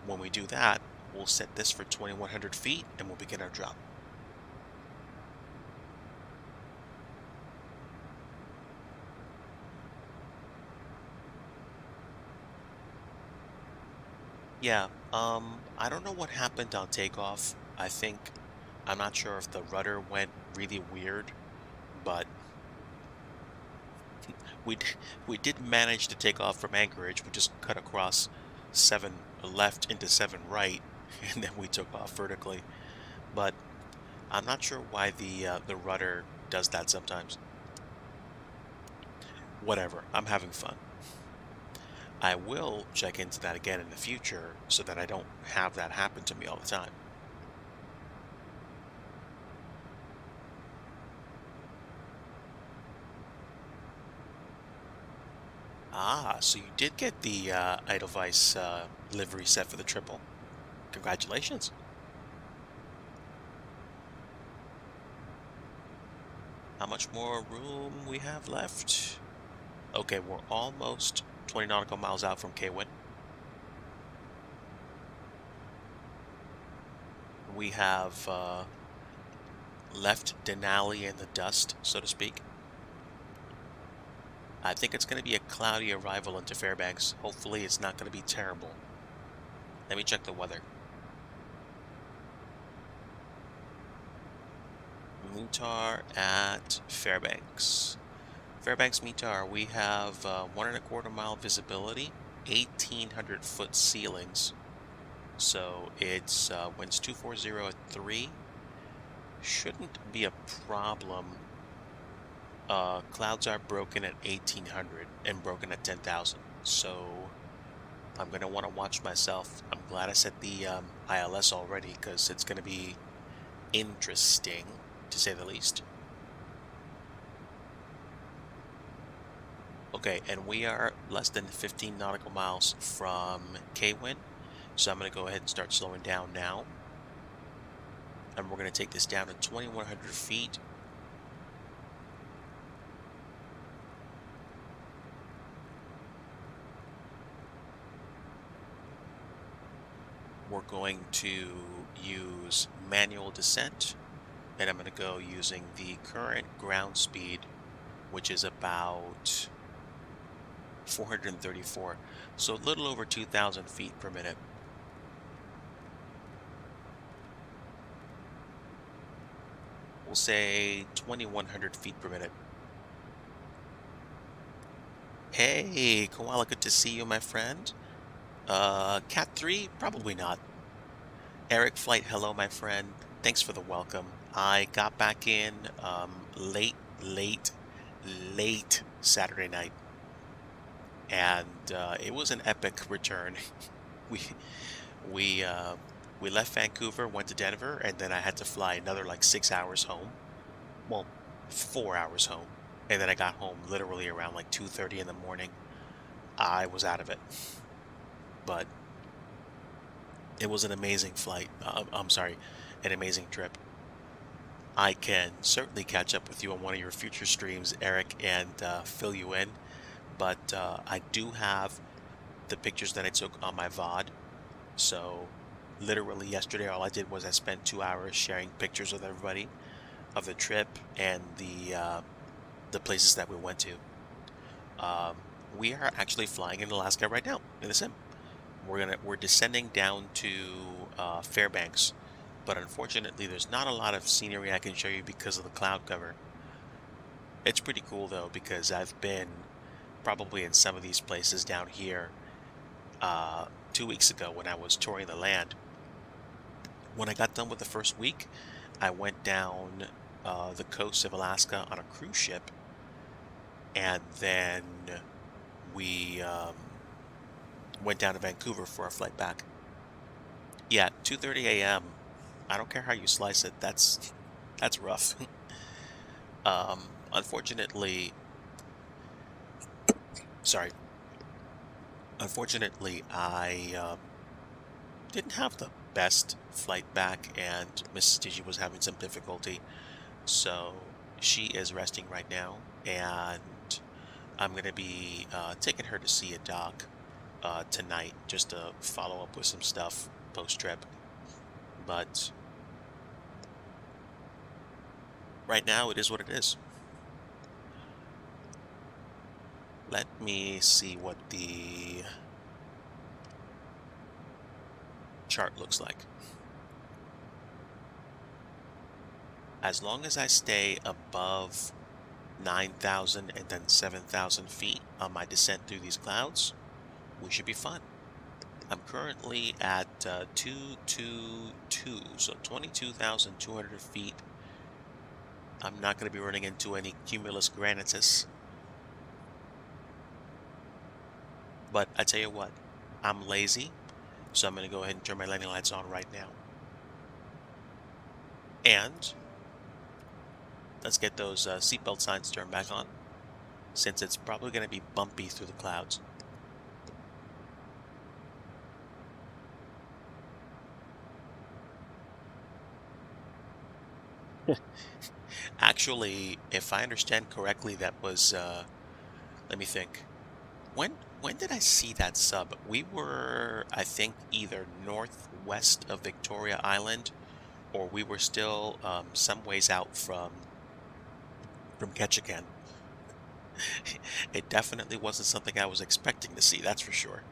when we do that, we'll set this for 2,100 feet and we'll begin our drop. Yeah, I don't know what happened on takeoff. I'm not sure if the rudder went really weird, but we we did manage to take off from Anchorage. We just cut across 7 left into 7 right, and then we took off vertically. But I'm not sure why the rudder does that sometimes. Whatever, I'm having fun. I will check into that again in the future so that I don't have that happen to me all the time. Ah, so you did get the Edelweiss livery set for the triple. Congratulations. How much more room we have left? Okay, we're almost 20 nautical miles out from Kwin. We have left Denali in the dust, so to speak. I think it's going to be a cloudy arrival into Fairbanks. Hopefully it's not going to be terrible. Let me check the weather. METAR at Fairbanks. Fairbanks METAR, we have 1.25 mile visibility, 1,800 foot ceilings. So it's winds 240 at 3. Shouldn't be a problem. Clouds are broken at 1,800 and broken at 10,000. So I'm going to want to watch myself. I'm glad I set the ILS already because it's going to be interesting, to say the least. Okay, and we are less than 15 nautical miles from Kwin, so I'm going to go ahead and start slowing down now. And we're going to take this down to 2,100 feet. We're going to use manual descent, and I'm going to go using the current ground speed, which is about 434, so a little over 2,000 feet per minute. We'll say 2,100 feet per minute. Hey, Koala, good to see you, my friend. Cat 3? Probably not. Eric Flight, hello, my friend. Thanks for the welcome. I got back in late Saturday night. And it was an epic return. we left Vancouver, went to Denver, and then I had to fly another like 6 hours home. Well, 4 hours home. And then I got home literally around like 2:30 in the morning. I was out of it. But it was an amazing flight. I'm sorry, an amazing trip. I can certainly catch up with you on one of your future streams, Eric, and fill you in. But I do have the pictures that I took on my VOD. So literally yesterday, all I did was I spent 2 hours sharing pictures with everybody of the trip and the places that we went to. Um, we are actually flying in Alaska right now in the sim. We're descending down to Fairbanks, but unfortunately, there's not a lot of scenery I can show you because of the cloud cover. It's pretty cool though because I've been probably in some of these places down here 2 weeks ago when I was touring the land. When I got done with the first week, I went down the coast of Alaska on a cruise ship, and then we went down to Vancouver for our flight back. Yeah, 2:30 a.m. I don't care how you slice it. That's rough. Unfortunately, sorry. Unfortunately, I didn't have the best flight back, and Mrs. DIGI was having some difficulty. So she is resting right now, and I'm going to be taking her to see a doc tonight just to follow up with some stuff post-trip. But right now, it is what it is. Let me see what the chart looks like. As long as I stay above 9,000 and then 7,000 feet on my descent through these clouds, we should be fine. I'm currently at 222, so 22,200 feet. I'm not going to be running into any cumulus granitus. But I tell you what, I'm lazy, so I'm going to go ahead and turn my landing lights on right now. And let's get those seatbelt signs turned back on, since it's probably going to be bumpy through the clouds. Actually, if I understand correctly, that was, let me think. When did I see that sub? We were, I think, either northwest of Victoria Island, or we were still some ways out from Ketchikan. It definitely wasn't something I was expecting to see, that's for sure.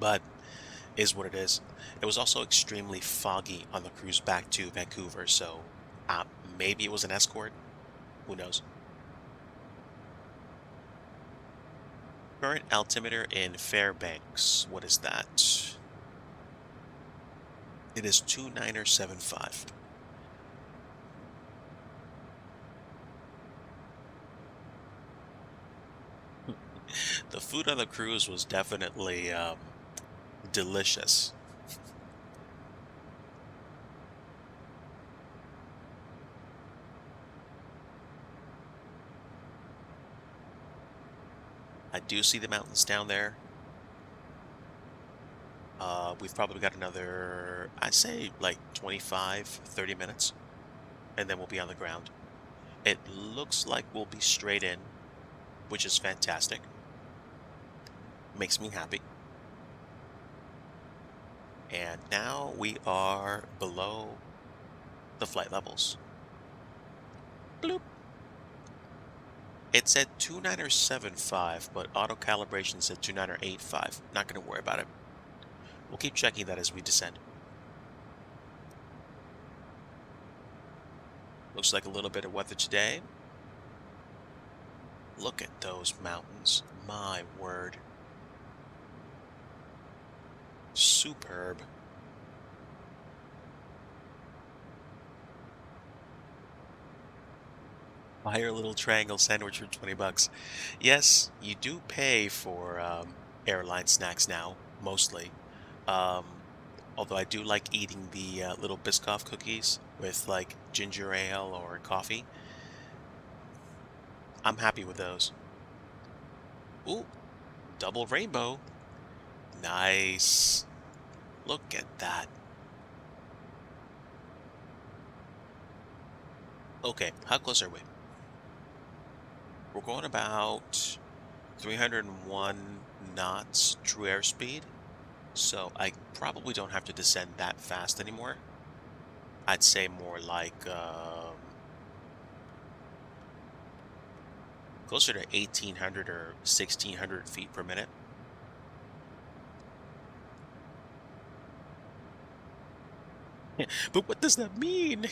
But is what it is. It was also extremely foggy on the cruise back to Vancouver, so maybe it was an escort. Who knows? Current altimeter in Fairbanks. What is that? It is 2975. The food on the cruise was definitely delicious. I do see the mountains down there. We've probably got another, I'd say like 25, 30 minutes, and then we'll be on the ground. It looks like we'll be straight in, which is fantastic. Makes me happy. And now we are below the flight levels. Bloop. It said 2975, but auto calibration said 2985. Not going to worry about it. We'll keep checking that as we descend. Looks like a little bit of weather today. Look at those mountains. My word. Superb. Buy your little triangle sandwich for 20 bucks. Yes, you do pay for airline snacks now, mostly. Um, Although I do like eating the little Biscoff cookies with like ginger ale or coffee. I'm happy with those. Ooh, double rainbow. Nice. Look at that. Okay, how close are we? We're going about 301 knots true airspeed, so I probably don't have to descend that fast anymore. I'd say more like closer to 1,800 or 1,600 feet per minute. But what does that mean?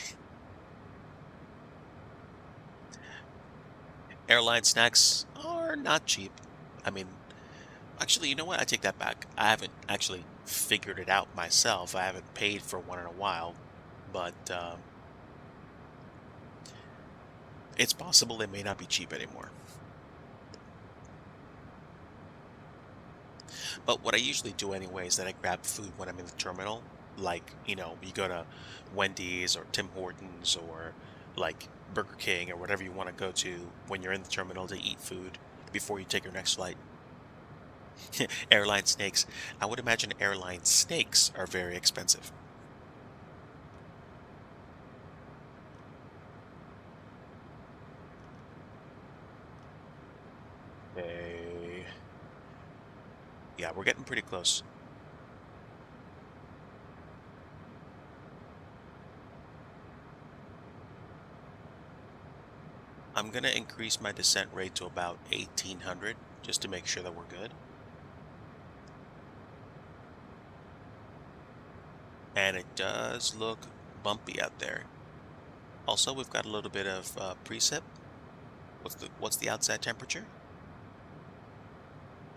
Airline snacks are not cheap. I mean, actually, you know what? I take that back. I haven't actually figured it out myself. I haven't paid for one in a while, but it's possible they may not be cheap anymore. But what I usually do anyway is that I grab food when I'm in the terminal. Like, you go to Wendy's or Tim Hortons or like Burger King or whatever you want to go to when you're in the terminal to eat food before you take your next flight. Airline snakes. I would imagine airline snakes are very expensive. Okay. Yeah, we're getting pretty close. I'm gonna increase my descent rate to about 1,800 just to make sure that we're good. And it does look bumpy out there. Also, we've got a little bit of precip. What's the outside temperature?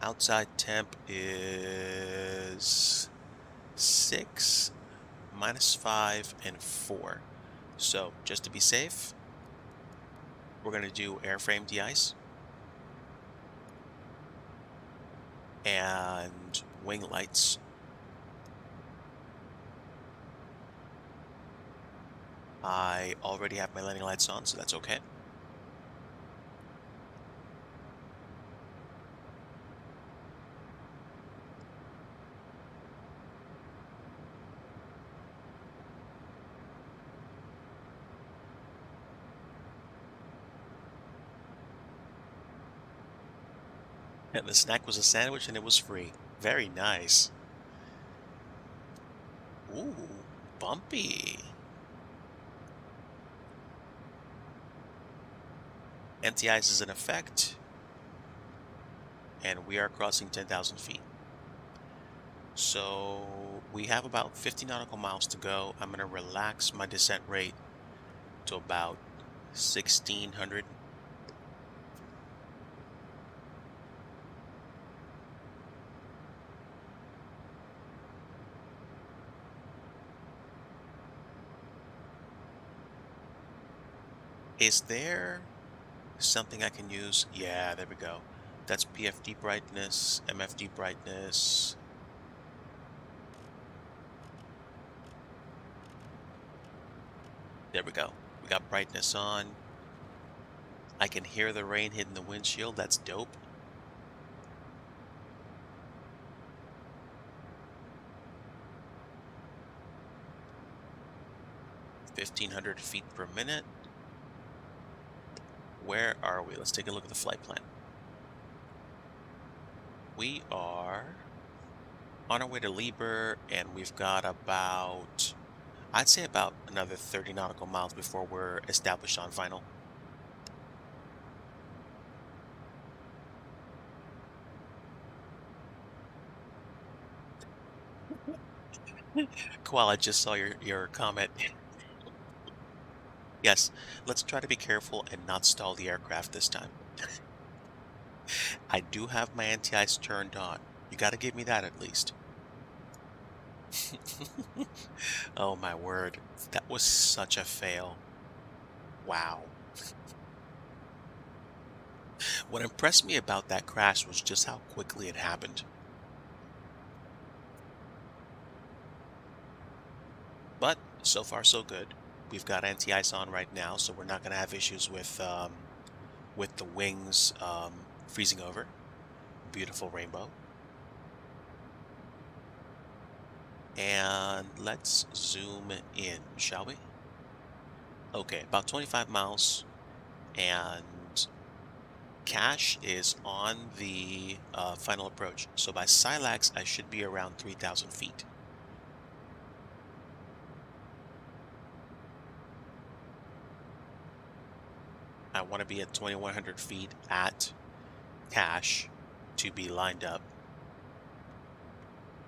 Outside temp is 6, -5, and 4. So just to be safe, we're going to do airframe de-ice and wing lights. I already have my landing lights on, so that's okay. And the snack was a sandwich and it was free. Very nice. Ooh, bumpy. Anti-ice is in effect, and we are crossing 10,000 feet. So we have about 50 nautical miles to go. I'm going to relax my descent rate to about 1,600. Is there something I can use? Yeah, there we go. That's PFD brightness, MFD brightness. There we go. We got brightness on. I can hear the rain hitting the windshield. That's dope. $1,500 feet per minute. Where are we? Let's take a look at the flight plan. We are on our way to Lieber, and we've got about, I'd say about another 30 nautical miles before we're established on final. Koala, I just saw your comment. Yes, let's try to be careful and not stall the aircraft this time. I do have my anti-ice turned on. You gotta give me that at least. Oh my word. That was such a fail. Wow. What impressed me about that crash was just how quickly it happened. But so far so good. We've got anti-ice on right now, so we're not going to have issues with the wings freezing over. beautiful rainbow. And let's zoom in, shall we? Okay, about 25 miles, and cache is on the final approach. So by Silax, I should be around 3,000 feet. I want to be at 2,100 feet at cache to be lined up.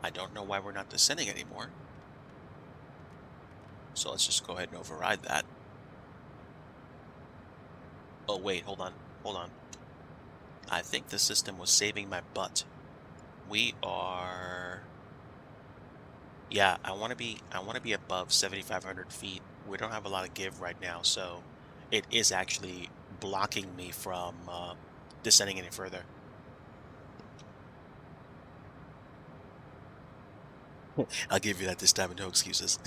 I don't know why we're not descending anymore. So let's just go ahead and override that. Oh, wait, hold on. Hold on. I think the system was saving my butt. We are... Yeah, I want to be above 7,500 feet. We don't have a lot of give right now, so it is actually blocking me from descending any further. I'll give you that this time and no excuses.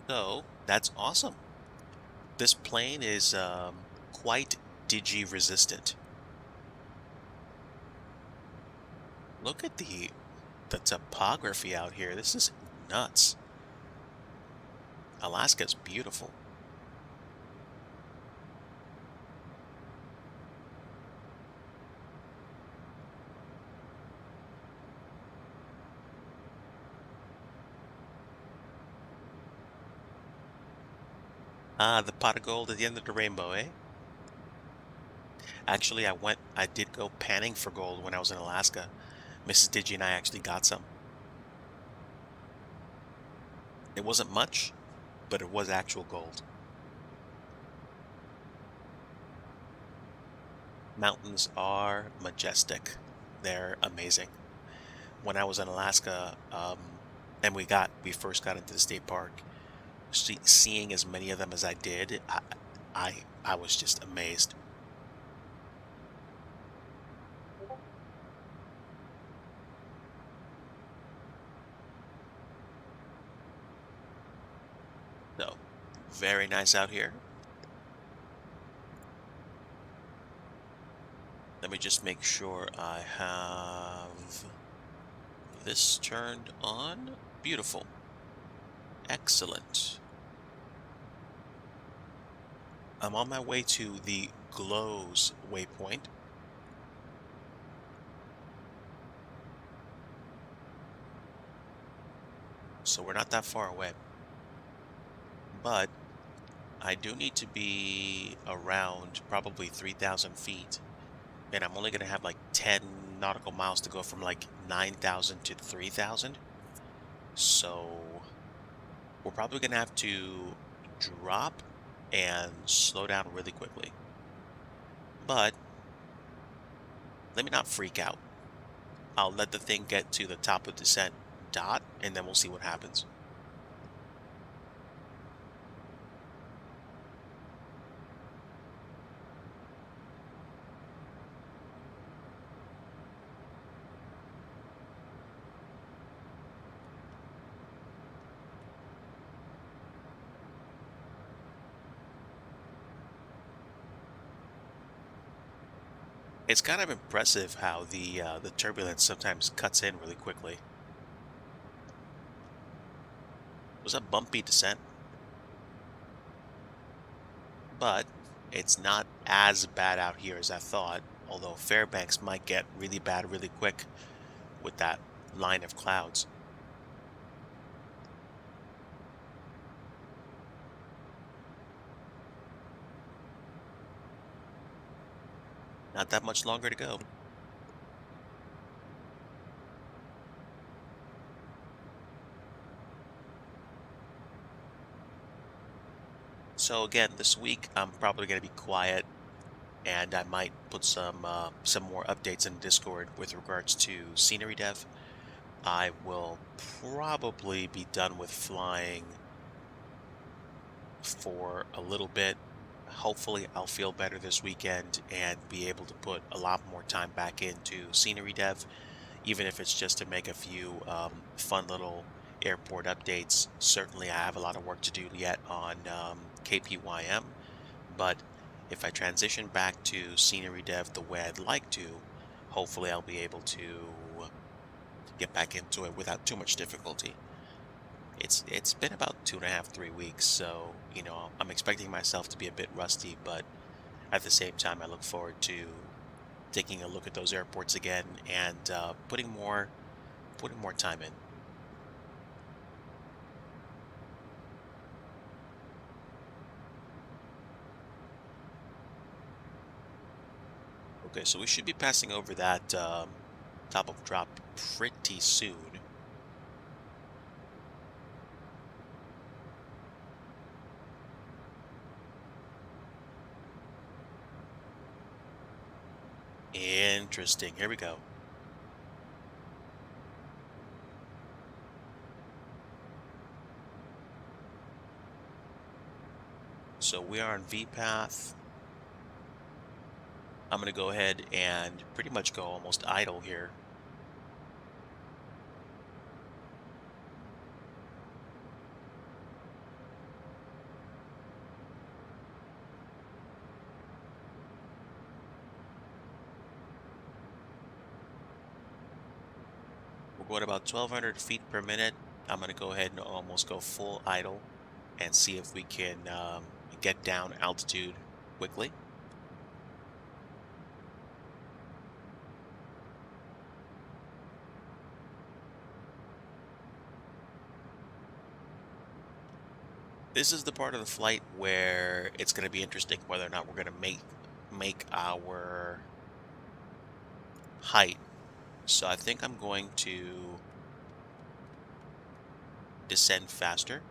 So, that's awesome. This plane is quite DIGI resistant. Look at the topography out here. This is nuts. Alaska's beautiful. Ah, the pot of gold at the end of the rainbow, eh? Actually, I did go panning for gold when I was in Alaska. Mrs. Digi and I actually got some. It wasn't much, but it was actual gold. Mountains are majestic. They're amazing. When I was in Alaska, and we first got into the state park, seeing as many of them as I did, I was just amazed. So, very nice out here. Let me just make sure I have this turned on. Beautiful. Excellent. I'm on my way to the Glows waypoint. So we're not that far away. But I do need to be around probably 3,000 feet. And I'm only going to have like 10 nautical miles to go from like 9,000 to 3,000. So we're probably going to have to drop and slow down really quickly. But let me not freak out. I'll let the thing get to the top of descent dot, and then we'll see what happens. It's kind of impressive how the turbulence sometimes cuts in really quickly. It was a bumpy descent, but it's not as bad out here as I thought, although Fairbanks might get really bad really quick with that line of clouds. Not that much longer to go. So again, this week I'm probably going to be quiet, and I might put some more updates in Discord with regards to scenery dev. I will probably be done with flying for a little bit Hopefully I'll feel better this weekend and be able to put a lot more time back into scenery dev, even if it's just to make a few fun little airport updates. Certainly, I have a lot of work to do yet on KPYM, but if I transition back to scenery dev the way I'd like to, hopefully I'll be able to get back into it without too much difficulty. It's been about 2.5, 3 weeks, so I'm expecting myself to be a bit rusty, but at the same time, I look forward to taking a look at those airports again and putting more time in. Okay, so we should be passing over that top of drop pretty soon. Interesting. Here we go. So we are on V path. I'm going to go ahead and pretty much go almost idle here. We're going about 1,200 feet per minute. I'm going to go ahead and almost go full idle and see if we can get down altitude quickly. This is the part of the flight where it's going to be interesting whether or not we're going to make our height. So I think I'm going to descend faster,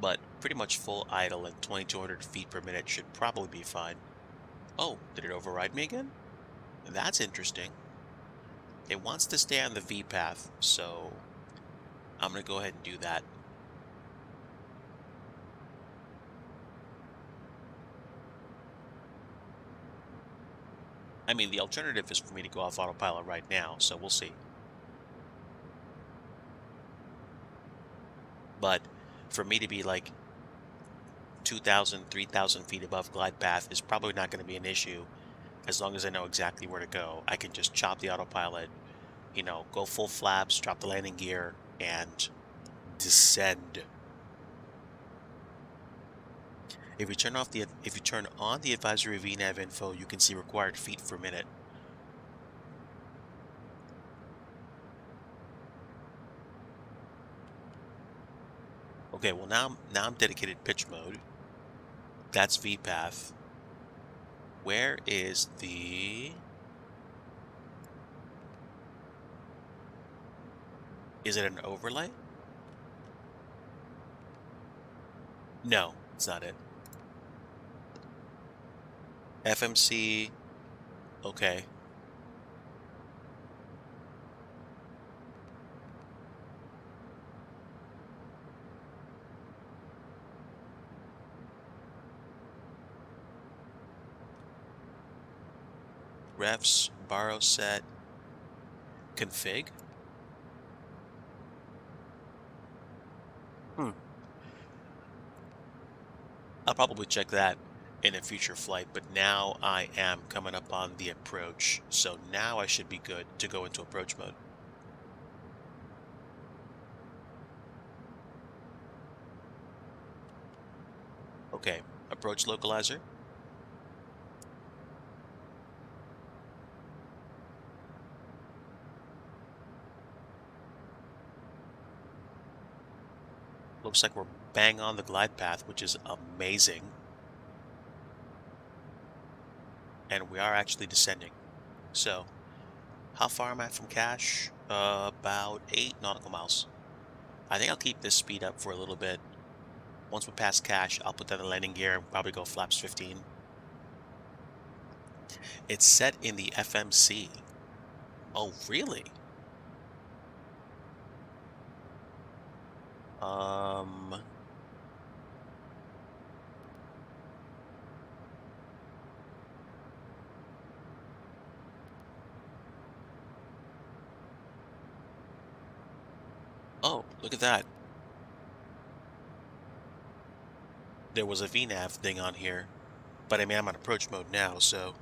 but pretty much full idle at 2,200 feet per minute should probably be fine. Oh, did it override me again? That's interesting. It wants to stay on the V path, so I'm going to go ahead and do that. I mean, the alternative is for me to go off autopilot right now, so we'll see. But for me to be like 2,000, 3,000 feet above glide path is probably not going to be an issue as long as I know exactly where to go. I can just chop the autopilot, go full flaps, drop the landing gear, and descend. If you turn on the advisory VNAV info, you can see required feet per minute. Okay, well now I'm dedicated pitch mode. That's VPath. Where is the... Is it an overlay? No, it's not it. FMC. Okay. Refs, borrow set, config. I'll probably check that in a future flight, but now I am coming up on the approach, so now I should be good to go into approach mode. Okay, approach localizer. Looks like we're bang on the glide path, which is amazing. And we are actually descending. So, how far am I from cache? About 8 nautical miles. I think I'll keep this speed up for a little bit. Once we pass cache, I'll put that in landing gear and probably go flaps 15. It's set in the FMC. Oh, really? Um, Look at that. There was a VNAV thing on here, but I mean, I'm on approach mode now, so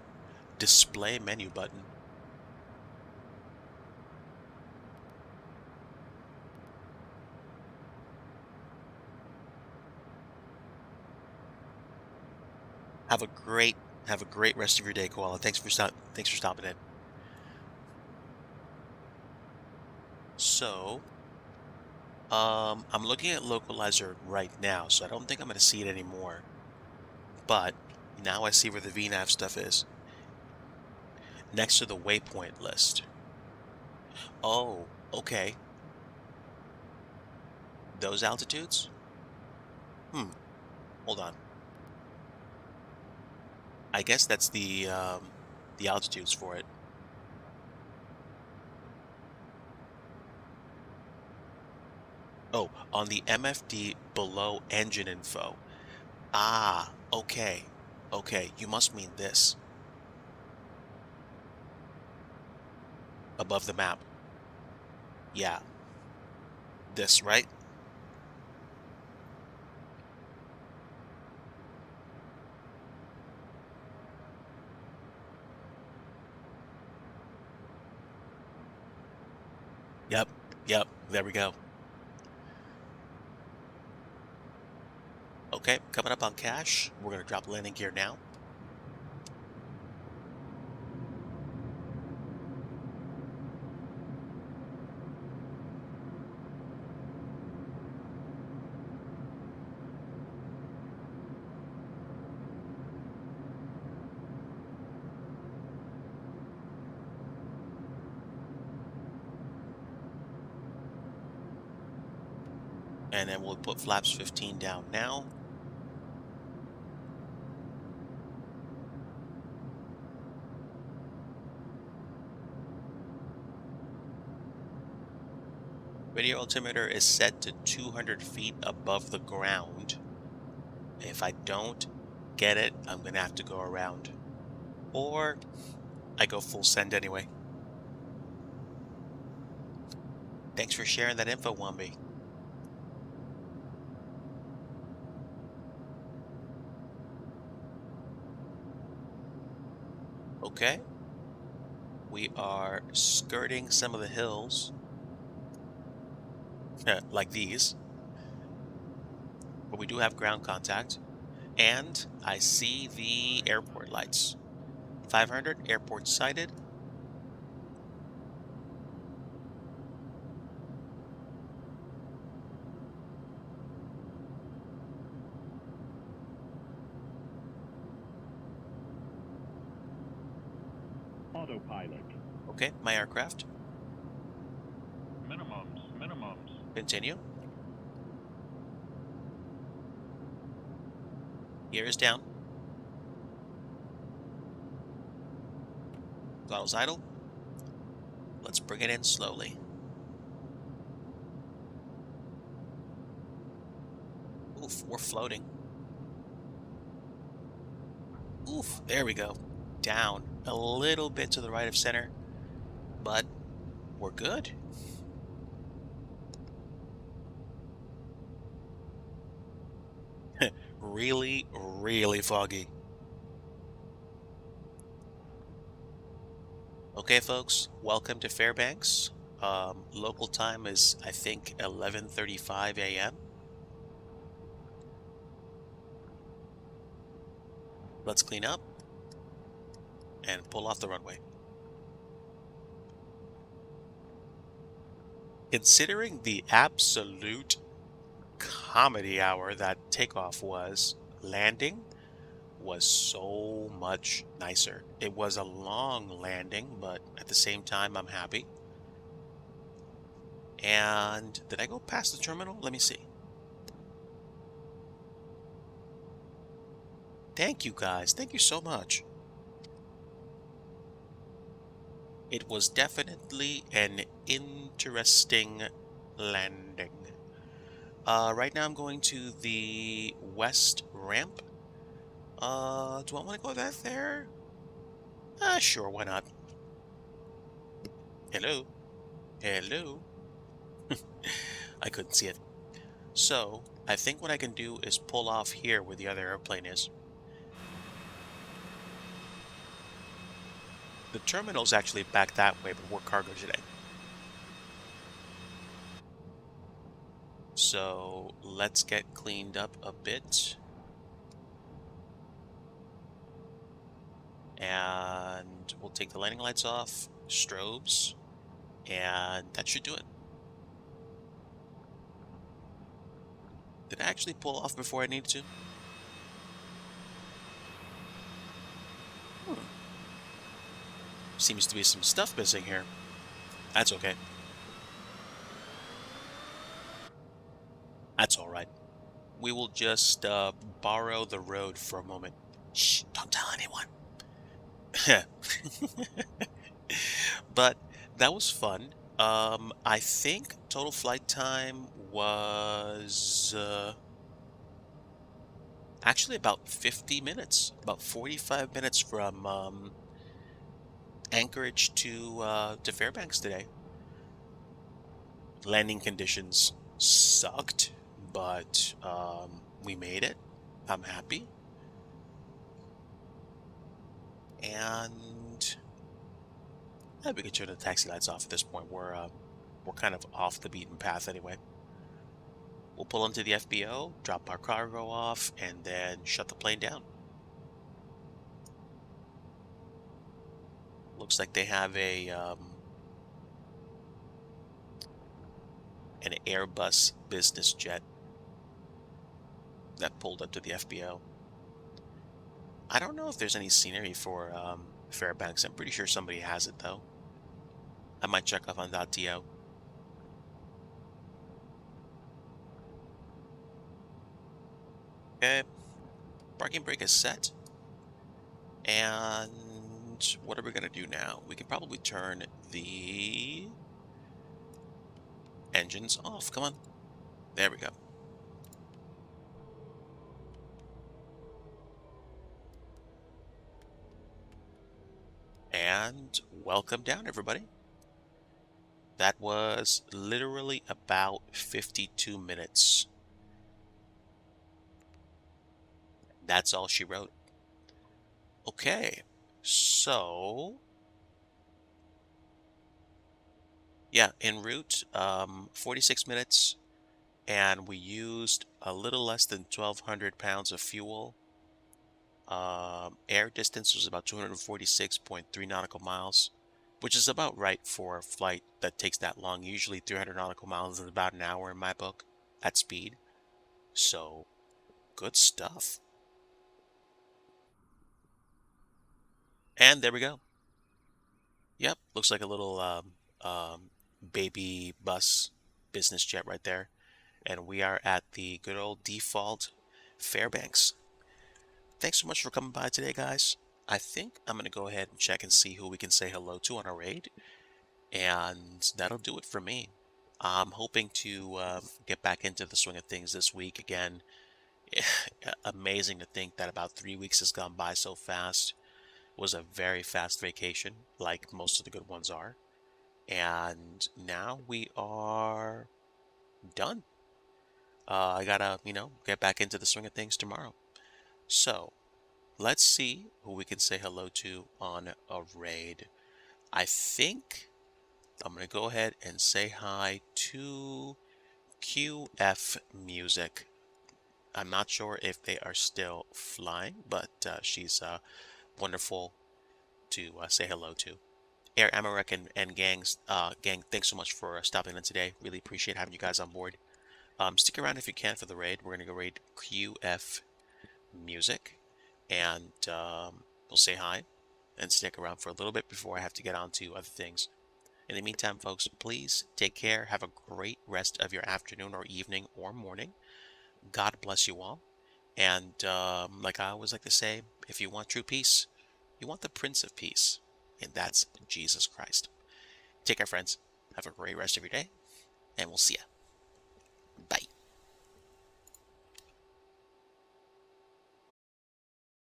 display menu button. Have a great rest of your day, Koala. Thanks for stopping in. So, I'm looking at localizer right now, so I don't think I'm going to see it anymore. But now I see where the VNAV stuff is. Next to the waypoint list. Oh, okay. Those altitudes? Hold on. I guess that's the altitudes for it. Oh, on the MFD below engine info. Ah, okay. Okay, you must mean this. Above the map. Yeah. This, right? Yep. Yep. There we go. Okay, coming up on cache. We're going to drop landing gear now. And then we'll put flaps 15 down now. Radio altimeter is set to 200 feet above the ground. If I don't get it, I'm going to have to go around. Or I go full send anyway. Thanks for sharing that info, Wambi. Okay. We are skirting some of the hills. Like these. But we do have ground contact. And I see the airport lights. 500, airport sighted. Autopilot. Okay, my aircraft. Minimums. Continue. Gear is down. Throttle's idle. Let's bring it in slowly. Oof, we're floating. Oof, there we go. Down a little bit to the right of center, but we're good. Really, really foggy. Okay, folks, welcome to Fairbanks. Local time is, I think, 11:35 a.m. Let's clean up and pull off the runway. Considering the absolute comedy hour that takeoff was, landing was so much nicer. It was a long landing, but at the same time, I'm happy. And did I go past the terminal? Let me see. Thank you guys. Thank you so much. It was definitely an interesting landing. Right now I'm going to the west ramp. Do I want to go there? Sure, why not? Hello? Hello? I couldn't see it. So I think what I can do is pull off here where the other airplane is. The terminal's actually back that way, but we're cargo today. So let's get cleaned up a bit. And we'll take the landing lights off, strobes, and that should do it. Did I actually pull off before I needed to? Hmm. Seems to be some stuff missing here. That's okay. That's all right. We will just borrow the road for a moment. Shh, don't tell anyone. But that was fun. I think total flight time was actually about 50 minutes, about 45 minutes from Anchorage to Fairbanks today. Landing conditions sucked, but we made it. I'm happy. And yeah, we can turn the taxi lights off at this point. We're kind of off the beaten path anyway. We'll pull into the FBO, drop our cargo off, and then shut the plane down. Looks like they have an Airbus business jet that pulled up to the FBO. I don't know if there's any scenery for Fairbanks. I'm pretty sure somebody has it though. I might check off on .to. Okay, parking brake is set. And what are we gonna do now? We can probably turn the engines off. Come on. There we go. And welcome down, everybody. That was literally about 52 minutes. That's all she wrote. Okay, so yeah, en route, 46 minutes, and we used a little less than 1,200 pounds of fuel. Air distance was about 246.3 nautical miles, which is about right for a flight that takes that long. Usually 300 nautical miles is about an hour in my book at speed. So, good stuff. And there we go. Yep, looks like a little baby bus business jet right there. And we are at the good old default Fairbanks. Thanks so much for coming by today, guys. I think I'm going to go ahead and check and see who we can say hello to on our raid. And that'll do it for me. I'm hoping to get back into the swing of things this week again. Amazing to think that about 3 weeks has gone by so fast. It was a very fast vacation, like most of the good ones are. And now we are done. I gotta, get back into the swing of things tomorrow. So, let's see who we can say hello to on a raid. I think I'm going to go ahead and say hi to QF Music. I'm not sure if they are still flying, but she's wonderful to say hello to. Air Amarek and gang, thanks so much for stopping in today. Really appreciate having you guys on board. Stick around if you can for the raid. We're going to go raid QF Music, and we'll say hi and stick around for a little bit before I have to get on to other things. In the meantime, folks, please take care. Have a great rest of your afternoon or evening or morning. God bless you all. And like I always like to say, if you want true peace, you want the Prince of Peace, and that's Jesus Christ. Take care, friends. Have a great rest of your day, and we'll see ya. Bye.